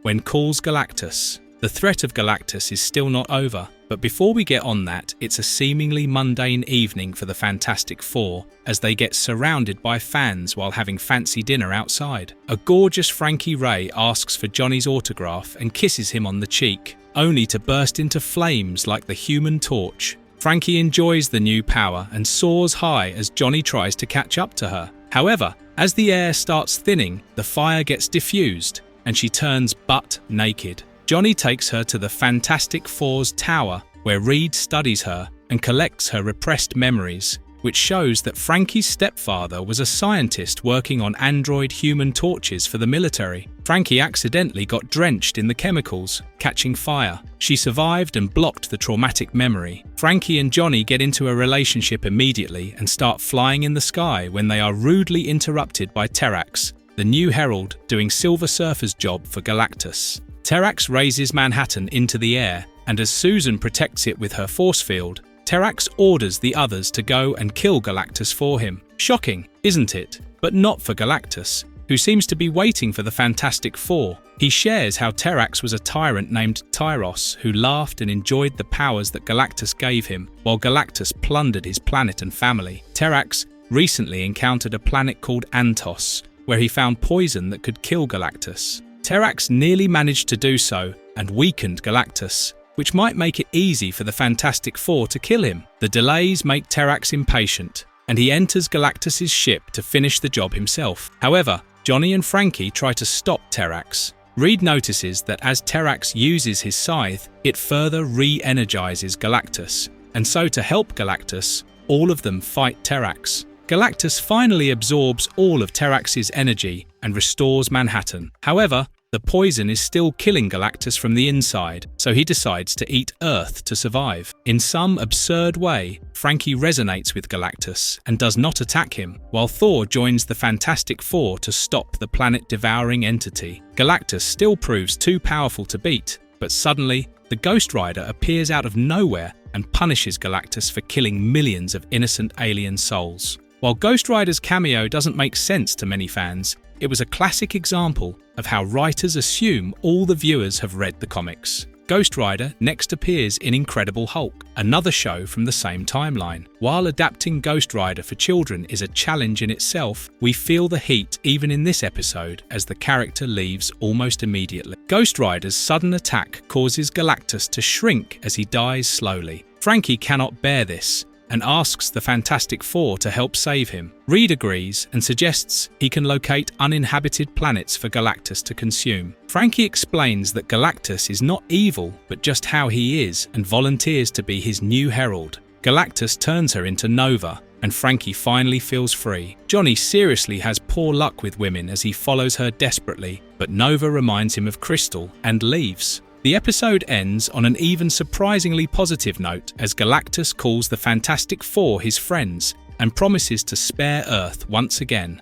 When calls Galactus. The threat of Galactus is still not over, but before we get on that, it's a seemingly mundane evening for the Fantastic Four as they get surrounded by fans while having fancy dinner outside. A gorgeous Frankie Ray asks for Johnny's autograph and kisses him on the cheek, only to burst into flames like the Human Torch. Frankie enjoys the new power and soars high as Johnny tries to catch up to her. However, as the air starts thinning, the fire gets diffused and she turns butt naked. Johnny takes her to the Fantastic Four's tower, where Reed studies her and collects her repressed memories, which shows that Frankie's stepfather was a scientist working on android Human Torches for the military. Frankie accidentally got drenched in the chemicals, catching fire. She survived and blocked the traumatic memory. Frankie and Johnny get into a relationship immediately and start flying in the sky when they are rudely interrupted by Terrax, the new herald doing Silver Surfer's job for Galactus. Terrax raises Manhattan into the air, and as Susan protects it with her force field, Terrax orders the others to go and kill Galactus for him. Shocking, isn't it? But not for Galactus, who seems to be waiting for the Fantastic Four. He shares how Terrax was a tyrant named Tyros who laughed and enjoyed the powers that Galactus gave him, while Galactus plundered his planet and family. Terrax recently encountered a planet called Antos, where he found poison that could kill Galactus. Terrax nearly managed to do so and weakened Galactus, which might make it easy for the Fantastic Four to kill him. The delays make Terrax impatient, and he enters Galactus's ship to finish the job himself. However, Johnny and Frankie try to stop Terrax. Reed notices that as Terrax uses his scythe, it further re-energizes Galactus, and so to help Galactus, all of them fight Terrax. Galactus finally absorbs all of Terrax's energy and restores Manhattan. However, the poison is still killing Galactus from the inside, so he decides to eat Earth to survive. In some absurd way, Frankie resonates with Galactus and does not attack him, while Thor joins the Fantastic Four to stop the planet-devouring entity. Galactus still proves too powerful to beat, but suddenly, the Ghost Rider appears out of nowhere and punishes Galactus for killing millions of innocent alien souls. While Ghost Rider's cameo doesn't make sense to many fans, it was a classic example of how writers assume all the viewers have read the comics. Ghost Rider next appears in Incredible Hulk, another show from the same timeline. While adapting Ghost Rider for children is a challenge in itself, we feel the heat even in this episode as the character leaves almost immediately. Ghost Rider's sudden attack causes Galactus to shrink as he dies slowly. Frankie cannot bear this and asks the Fantastic Four to help save him. Reed agrees and suggests he can locate uninhabited planets for Galactus to consume. Frankie explains that Galactus is not evil, but just how he is, and volunteers to be his new herald. Galactus turns her into Nova and Frankie finally feels free. Johnny seriously has poor luck with women as he follows her desperately, but Nova reminds him of Crystal and leaves. The episode ends on an even surprisingly positive note as Galactus calls the Fantastic Four his friends and promises to spare Earth once again.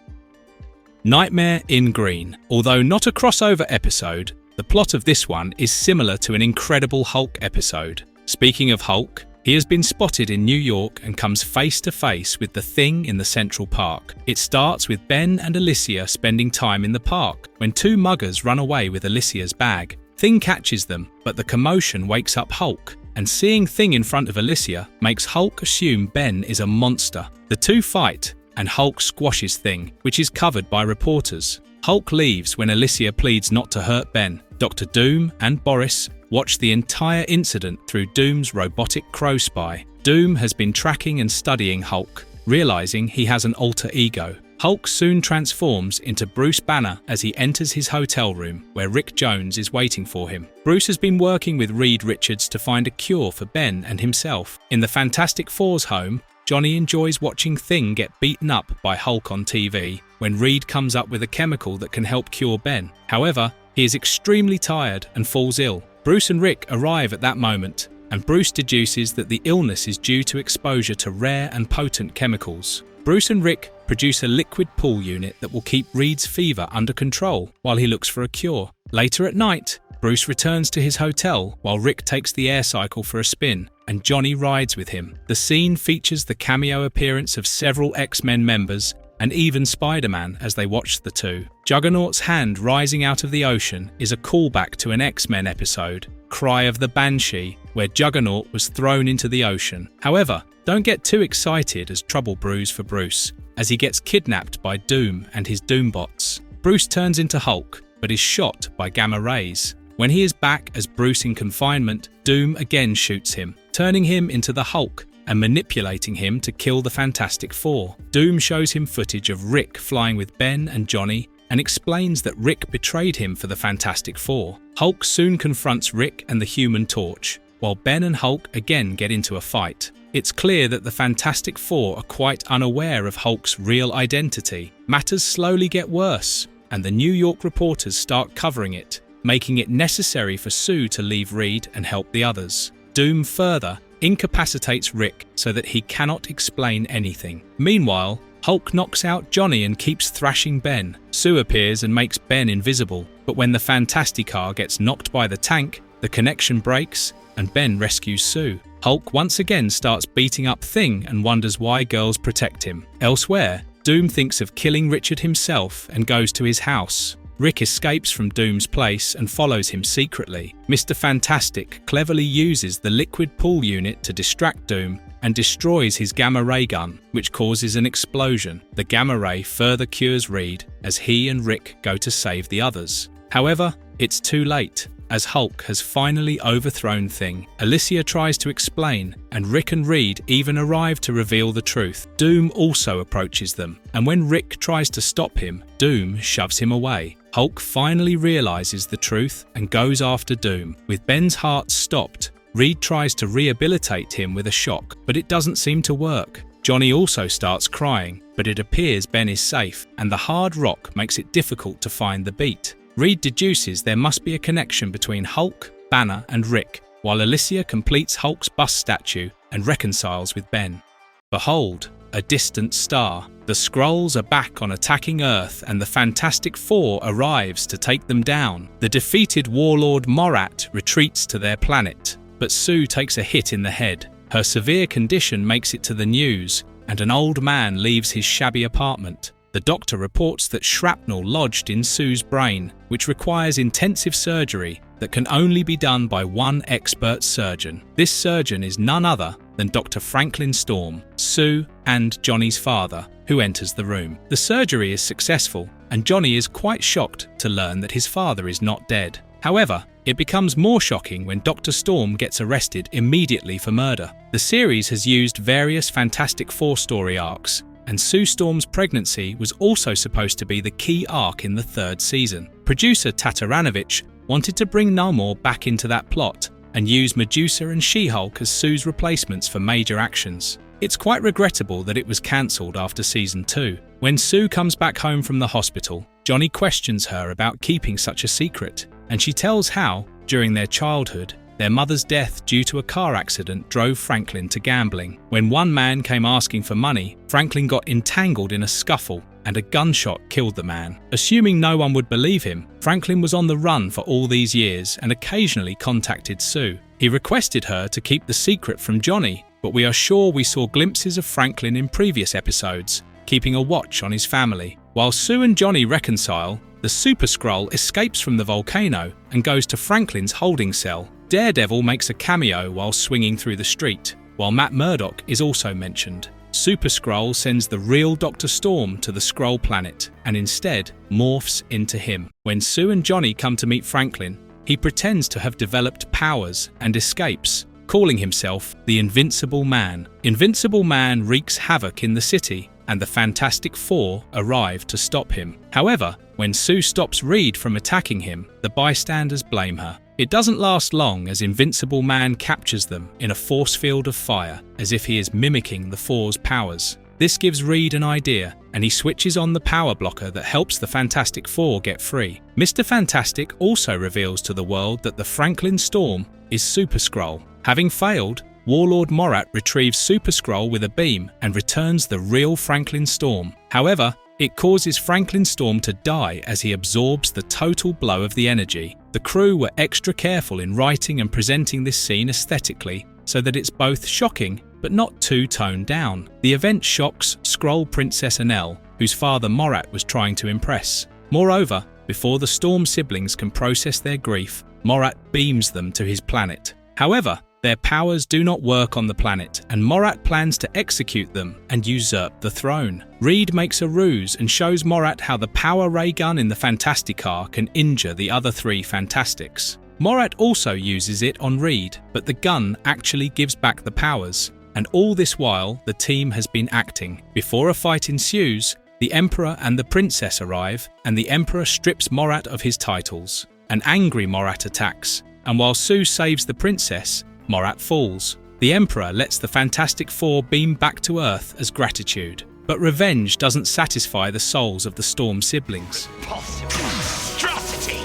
Nightmare in Green. Although not a crossover episode, the plot of this one is similar to an Incredible Hulk episode. Speaking of Hulk, he has been spotted in New York and comes face to face with the Thing in the Central Park. It starts with Ben and Alicia spending time in the park when two muggers run away with Alicia's bag. Thing catches them, but the commotion wakes up Hulk, and seeing Thing in front of Alicia makes Hulk assume Ben is a monster. The two fight, and Hulk squashes Thing, which is covered by reporters. Hulk leaves when Alicia pleads not to hurt Ben. Dr. Doom and Boris watch the entire incident through Doom's robotic crow spy. Doom has been tracking and studying Hulk, realizing he has an alter ego. Hulk soon transforms into Bruce Banner as he enters his hotel room, where Rick Jones is waiting for him. Bruce has been working with Reed Richards to find a cure for Ben and himself. In the Fantastic Four's home, Johnny enjoys watching Thing get beaten up by Hulk on TV when Reed comes up with a chemical that can help cure Ben. However, he is extremely tired and falls ill. Bruce and Rick arrive at that moment, and Bruce deduces that the illness is due to exposure to rare and potent chemicals. Bruce and Rick produce a liquid pool unit that will keep Reed's fever under control while he looks for a cure. Later at night, Bruce returns to his hotel while Rick takes the air cycle for a spin, and Johnny rides with him. The scene features the cameo appearance of several X-Men members and even Spider-Man as they watch the two. Juggernaut's hand rising out of the ocean is a callback to an X-Men episode, Cry of the Banshee, where Juggernaut was thrown into the ocean. However, don't get too excited as trouble brews for Bruce, as he gets kidnapped by Doom and his Doombots. Bruce turns into Hulk, but is shot by gamma rays. When he is back as Bruce in confinement, Doom again shoots him, turning him into the Hulk and manipulating him to kill the Fantastic Four. Doom shows him footage of Rick flying with Ben and Johnny and explains that Rick betrayed him for the Fantastic Four. Hulk soon confronts Rick and the Human Torch, while Ben and Hulk again get into a fight. It's clear that the Fantastic Four are quite unaware of Hulk's real identity. Matters slowly get worse, and the New York reporters start covering it, making it necessary for Sue to leave Reed and help the others. Doom further incapacitates Rick so that he cannot explain anything. Meanwhile, Hulk knocks out Johnny and keeps thrashing Ben. Sue appears and makes Ben invisible, but when the Fantasticar gets knocked by the tank, the connection breaks and Ben rescues Sue. Hulk once again starts beating up Thing and wonders why girls protect him. Elsewhere, Doom thinks of killing Richard himself and goes to his house. Rick escapes from Doom's place and follows him secretly. Mr. Fantastic cleverly uses the liquid pool unit to distract Doom and destroys his gamma ray gun, which causes an explosion. The gamma ray further cures Reed as he and Rick go to save the others. However, it's too late, as Hulk has finally overthrown Thing. Alicia tries to explain, and Rick and Reed even arrive to reveal the truth. Doom also approaches them, and when Rick tries to stop him, Doom shoves him away. Hulk finally realizes the truth and goes after Doom. With Ben's heart stopped, Reed tries to rehabilitate him with a shock, but it doesn't seem to work. Johnny also starts crying, but it appears Ben is safe, and the hard rock makes it difficult to find the beat. Reed deduces there must be a connection between Hulk, Banner, and Rick, while Alicia completes Hulk's bust statue and reconciles with Ben. Behold, a distant star. The Skrulls are back on attacking Earth, and the Fantastic Four arrives to take them down. The defeated warlord Morat retreats to their planet, but Sue takes a hit in the head. Her severe condition makes it to the news, and an old man leaves his shabby apartment. The doctor reports that shrapnel lodged in Sue's brain, which requires intensive surgery that can only be done by one expert surgeon. This surgeon is none other than Dr. Franklin Storm, Sue and Johnny's father, who enters the room. The surgery is successful, and Johnny is quite shocked to learn that his father is not dead. However, it becomes more shocking when Dr. Storm gets arrested immediately for murder. The series has used various Fantastic Four story arcs, and Sue Storm's pregnancy was also supposed to be the key arc in the third season. Producer Tataranovich wanted to bring Namor back into that plot and use Medusa and She-Hulk as Sue's replacements for major actions. It's quite regrettable that it was cancelled after season 2. When Sue comes back home from the hospital, Johnny questions her about keeping such a secret, and she tells how, during their childhood, their mother's death due to a car accident drove Franklin to gambling. When one man came asking for money, Franklin got entangled in a scuffle and a gunshot killed the man. Assuming no one would believe him, Franklin was on the run for all these years and occasionally contacted Sue. He requested her to keep the secret from Johnny, but we are sure we saw glimpses of Franklin in previous episodes, keeping a watch on his family. While Sue and Johnny reconcile, the Super Skrull escapes from the volcano and goes to Franklin's holding cell. Daredevil makes a cameo while swinging through the street, while Matt Murdock is also mentioned. Super Skrull sends the real Dr. Storm to the Skrull planet and instead morphs into him. When Sue and Johnny come to meet Franklin, he pretends to have developed powers and escapes, calling himself the Invincible Man. Invincible Man wreaks havoc in the city, and the Fantastic Four arrive to stop him. However, when Sue stops Reed from attacking him, the bystanders blame her. It doesn't last long as Invincible Man captures them in a force field of fire, as if he is mimicking the Four's powers. This gives Reed an idea, and he switches on the power blocker that helps the Fantastic Four get free. Mr. Fantastic also reveals to the world that the Franklin Storm is Super Skrull. Having failed, Warlord Morat retrieves Super Skrull with a beam and returns the real Franklin Storm. However, it causes Franklin Storm to die as he absorbs the total blow of the energy. The crew were extra careful in writing and presenting this scene aesthetically so that it's both shocking but not too toned down. The event shocks Skrull Princess Anel, whose father Morat was trying to impress. Moreover, before the Storm siblings can process their grief, Morat beams them to his planet. However, their powers do not work on the planet, and Morat plans to execute them and usurp the throne. Reed makes a ruse and shows Morat how the power ray gun in the Fantasticar can injure the other three Fantastics. Morat also uses it on Reed, but the gun actually gives back the powers. And all this while, the team has been acting. Before a fight ensues, the Emperor and the Princess arrive, and the Emperor strips Morat of his titles. An angry Morat attacks, and while Sue saves the Princess, Morat falls. The Emperor lets the Fantastic Four beam back to Earth as gratitude. But revenge doesn't satisfy the souls of the Storm siblings. Monstrosity!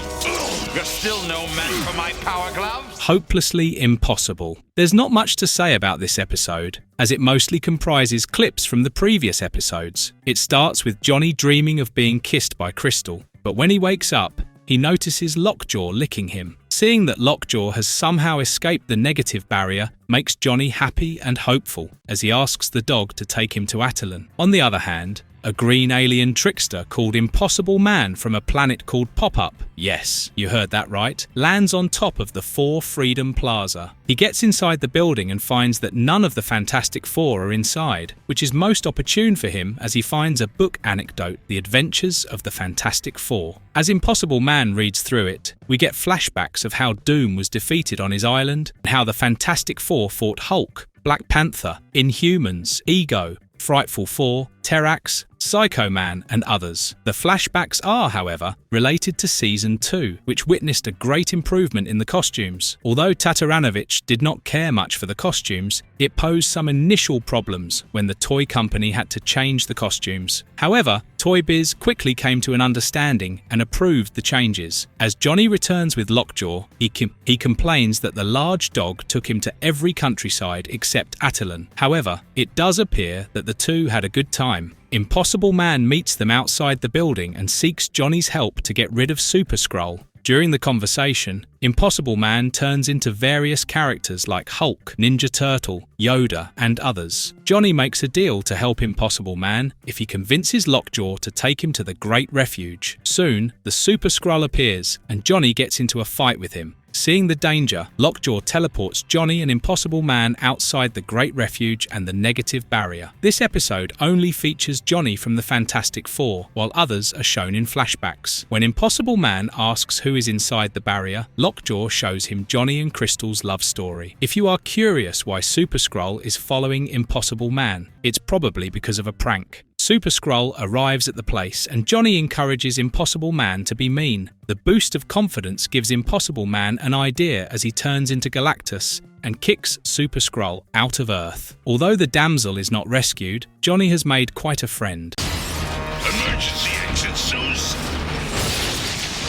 You're still no match for my power gloves? Hopelessly impossible. There's not much to say about this episode, as it mostly comprises clips from the previous episodes. It starts with Johnny dreaming of being kissed by Crystal, but when he wakes up, he notices Lockjaw licking him. Seeing that Lockjaw has somehow escaped the negative barrier makes Johnny happy and hopeful as he asks the dog to take him to Attilan. On the other hand, a green alien trickster called Impossible Man from a planet called Pop-Up, yes, you heard that right, lands on top of the 4 Freedom Plaza. He gets inside the building and finds that none of the Fantastic Four are inside, which is most opportune for him as he finds a book anecdote, The Adventures of the Fantastic Four. As Impossible Man reads through it, we get flashbacks of how Doom was defeated on his island and how the Fantastic Four fought Hulk, Black Panther, Inhumans, Ego, Frightful Four, Terrax, Psycho Man, and others. The flashbacks are, however, related to Season 2, which witnessed a great improvement in the costumes. Although Tataranovich did not care much for the costumes, it posed some initial problems when the toy company had to change the costumes. However, Toy Biz quickly came to an understanding and approved the changes. As Johnny returns with Lockjaw, he complains that the large dog took him to every countryside except Attilan. However, it does appear that the two had a good time. Impossible Man meets them outside the building and seeks Johnny's help to get rid of Super Skrull. During the conversation, Impossible Man turns into various characters like Hulk, Ninja Turtle, Yoda, and others. Johnny makes a deal to help Impossible Man if he convinces Lockjaw to take him to the Great Refuge. Soon, the Super Skrull appears, and Johnny gets into a fight with him. Seeing the danger, Lockjaw teleports Johnny and Impossible Man outside the Great Refuge and the negative barrier. This episode only features Johnny from the Fantastic Four, while others are shown in flashbacks. When Impossible Man asks who is inside the barrier, Lockjaw shows him Johnny and Crystal's love story. If you are curious why Super Skrull is following Impossible Man, it's probably because of a prank. Super Skrull arrives at the place and Johnny encourages Impossible Man to be mean. The boost of confidence gives Impossible Man an idea as he turns into Galactus and kicks Super Skrull out of Earth. Although the damsel is not rescued, Johnny has made quite a friend. Emergency exit, Zeus.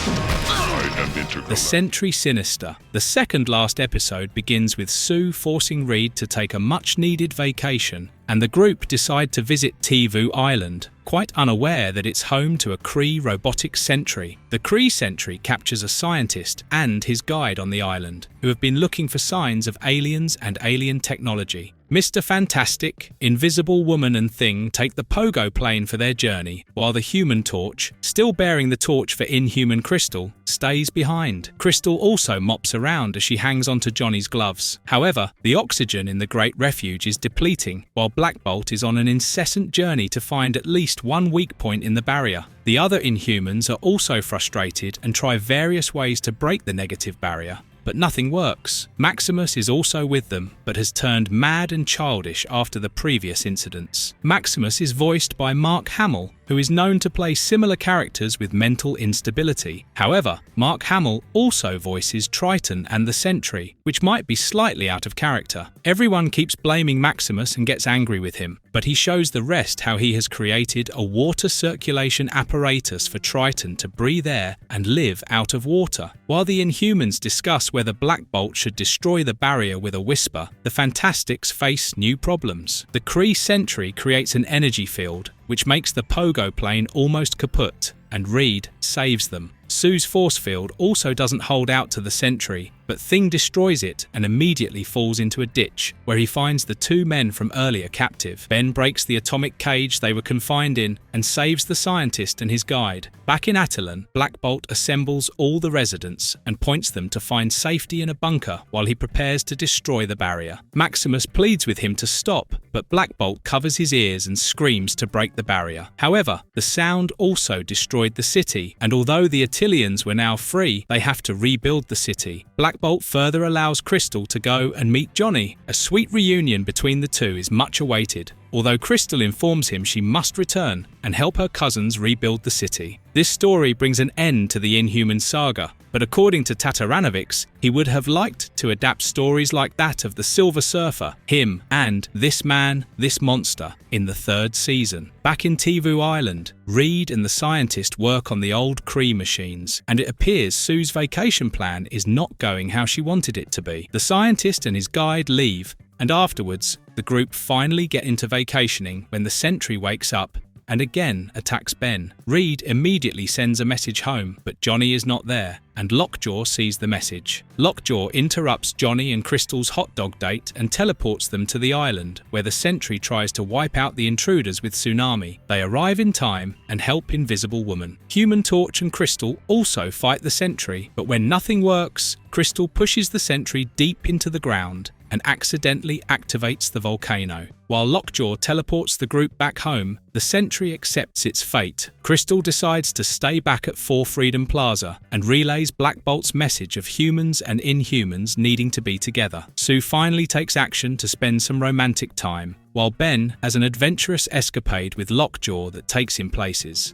I am integral. The Sentry Sinister. The second last episode begins with Sue forcing Reed to take a much-needed vacation, and the group decide to visit Tivu Island, quite unaware that it's home to a Kree robotic sentry. The Kree sentry captures a scientist and his guide on the island, who have been looking for signs of aliens and alien technology. Mr. Fantastic, Invisible Woman and Thing take the Pogo plane for their journey, while the Human Torch, still bearing the torch for Inhuman Crystal, stays behind. Crystal also mops around as she hangs onto Johnny's gloves. However, the oxygen in the Great Refuge is depleting, while Black Bolt is on an incessant journey to find at least one weak point in the barrier. The other Inhumans are also frustrated and try various ways to break the negative barrier, but nothing works. Maximus is also with them, but has turned mad and childish after the previous incidents. Maximus is voiced by Mark Hamill, who is known to play similar characters with mental instability. However, Mark Hamill also voices Triton and the Sentry, which might be slightly out of character. Everyone keeps blaming Maximus and gets angry with him, but he shows the rest how he has created a water circulation apparatus for Triton to breathe air and live out of water. While the Inhumans discuss whether Black Bolt should destroy the barrier with a whisper, the Fantastics face new problems. The Kree Sentry creates an energy field, which makes the Pogo plane almost kaput, and Reed saves them. Sue's force field also doesn't hold out to the Sentry, but Thing destroys it and immediately falls into a ditch, where he finds the two men from earlier captive. Ben breaks the atomic cage they were confined in and saves the scientist and his guide. Back in Attilan, Black Bolt assembles all the residents and points them to find safety in a bunker while he prepares to destroy the barrier. Maximus pleads with him to stop, but Black Bolt covers his ears and screams to break the barrier. However, the sound also destroyed the city, and although the Attilians were now free, they have to rebuild the city. Black Bolt further allows Crystal to go and meet Johnny. A sweet reunion between the two is much awaited, although Crystal informs him she must return and help her cousins rebuild the city. This story brings an end to the Inhuman saga, but according to Tataranovics, he would have liked to adapt stories like that of the Silver Surfer, him, and This Man, This Monster in the third season. Back in Tivu Island, Reed and the scientist work on the old Kree machines, and it appears Sue's vacation plan is not going how she wanted it to be. The scientist and his guide leave, and afterwards, the group finally get into vacationing when the Sentry wakes up and again attacks Ben. Reed immediately sends a message home, but Johnny is not there, and Lockjaw sees the message. Lockjaw interrupts Johnny and Crystal's hot dog date and teleports them to the island, where the Sentry tries to wipe out the intruders with tsunami. They arrive in time and help Invisible Woman. Human Torch and Crystal also fight the Sentry, but when nothing works, Crystal pushes the Sentry deep into the ground and accidentally activates the volcano. While Lockjaw teleports the group back home, the Sentry accepts its fate. Crystal decides to stay back at 4 Freedom Plaza and relays Black Bolt's message of humans and Inhumans needing to be together. Sue finally takes action to spend some romantic time, while Ben has an adventurous escapade with Lockjaw that takes him places.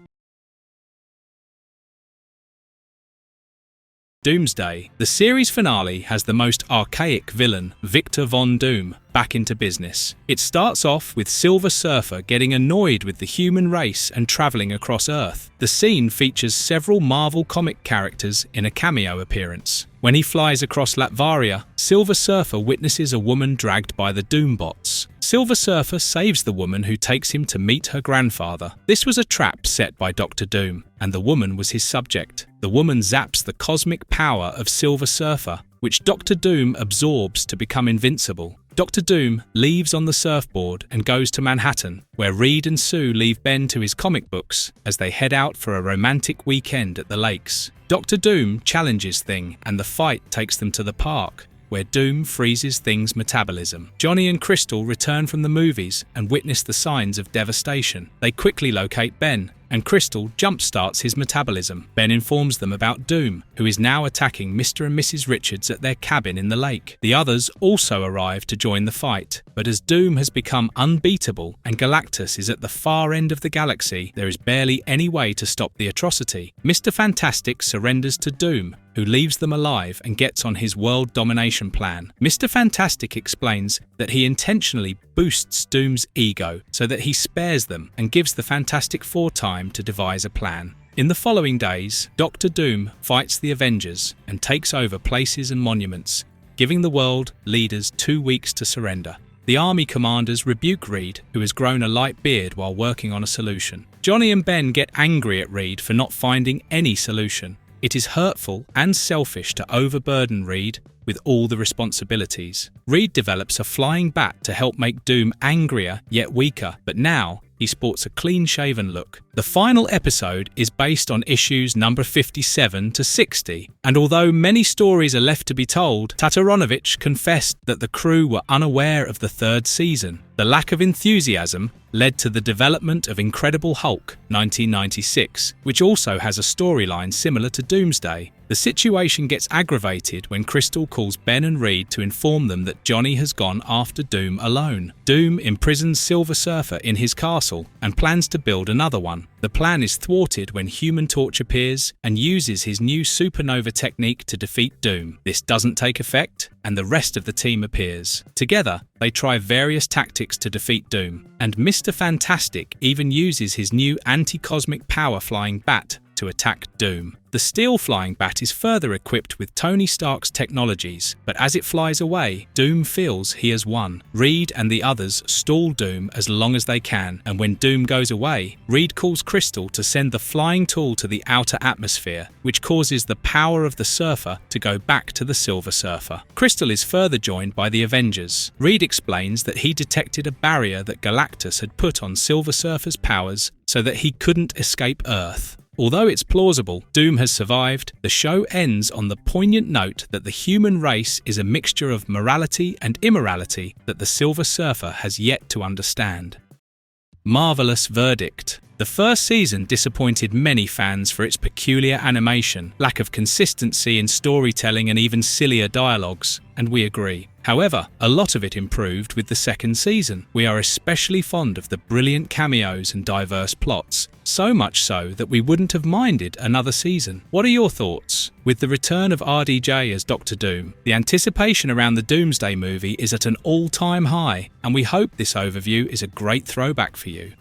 Doomsday. The series finale has the most archaic villain, Victor Von Doom, back into business. It starts off with Silver Surfer getting annoyed with the human race and traveling across Earth. The scene features several Marvel comic characters in a cameo appearance. When he flies across Latvaria, Silver Surfer witnesses a woman dragged by the Doombots. Silver Surfer saves the woman, who takes him to meet her grandfather. This was a trap set by Dr. Doom, and the woman was his subject. The woman zaps the cosmic power of Silver Surfer, which Dr. Doom absorbs to become invincible. Dr. Doom leaves on the surfboard and goes to Manhattan, where Reed and Sue leave Ben to his comic books as they head out for a romantic weekend at the lakes. Dr. Doom challenges Thing, and the fight takes them to the park, where Doom freezes Thing's metabolism. Johnny and Crystal return from the movies and witness the signs of devastation. They quickly locate Ben, and Crystal jumpstarts his metabolism. Ben informs them about Doom, who is now attacking Mr. and Mrs. Richards at their cabin in the lake. The others also arrive to join the fight, but as Doom has become unbeatable and Galactus is at the far end of the galaxy, there is barely any way to stop the atrocity. Mr. Fantastic surrenders to Doom, who leaves them alive and gets on his world domination plan. Mr. Fantastic explains that he intentionally boosts Doom's ego so that he spares them and gives the Fantastic Four time to devise a plan. In the following days, Dr. Doom fights the Avengers and takes over places and monuments, giving the world leaders 2 weeks to surrender. The army commanders rebuke Reed, who has grown a light beard while working on a solution. Johnny and Ben get angry at Reed for not finding any solution. It is hurtful and selfish to overburden Reed with all the responsibilities. Reed develops a flying bat to help make Doom angrier yet weaker, but now he sports a clean-shaven look. The final episode is based on issues number 57 to 60, and although many stories are left to be told, Tataronovich confessed that the crew were unaware of the third season. The lack of enthusiasm led to the development of Incredible Hulk 1996, which also has a storyline similar to Doomsday. The situation gets aggravated when Crystal calls Ben and Reed to inform them that Johnny has gone after Doom alone. Doom imprisons Silver Surfer in his castle and plans to build another one. The plan is thwarted when Human Torch appears and uses his new supernova technique to defeat Doom. This doesn't take effect, and the rest of the team appears. Together, they try various tactics to defeat Doom, and Mr. Fantastic even uses his new anti-cosmic power flying bat to attack Doom. The steel flying bat is further equipped with Tony Stark's technologies, but as it flies away, Doom feels he has won. Reed and the others stall Doom as long as they can, and when Doom goes away, Reed calls Crystal to send the flying tool to the outer atmosphere, which causes the power of the Surfer to go back to the Silver Surfer. Crystal is further joined by the Avengers. Reed explains that he detected a barrier that Galactus had put on Silver Surfer's powers so that he couldn't escape Earth. Although it's plausible Doom has survived, the show ends on the poignant note that the human race is a mixture of morality and immorality that the Silver Surfer has yet to understand. Marvelous verdict. The first season disappointed many fans for its peculiar animation, lack of consistency in storytelling and even sillier dialogues, and we agree. However, a lot of it improved with the second season. We are especially fond of the brilliant cameos and diverse plots, so much so that we wouldn't have minded another season. What are your thoughts? With the return of RDJ as Dr. Doom, the anticipation around the Doomsday movie is at an all-time high, and we hope this overview is a great throwback for you.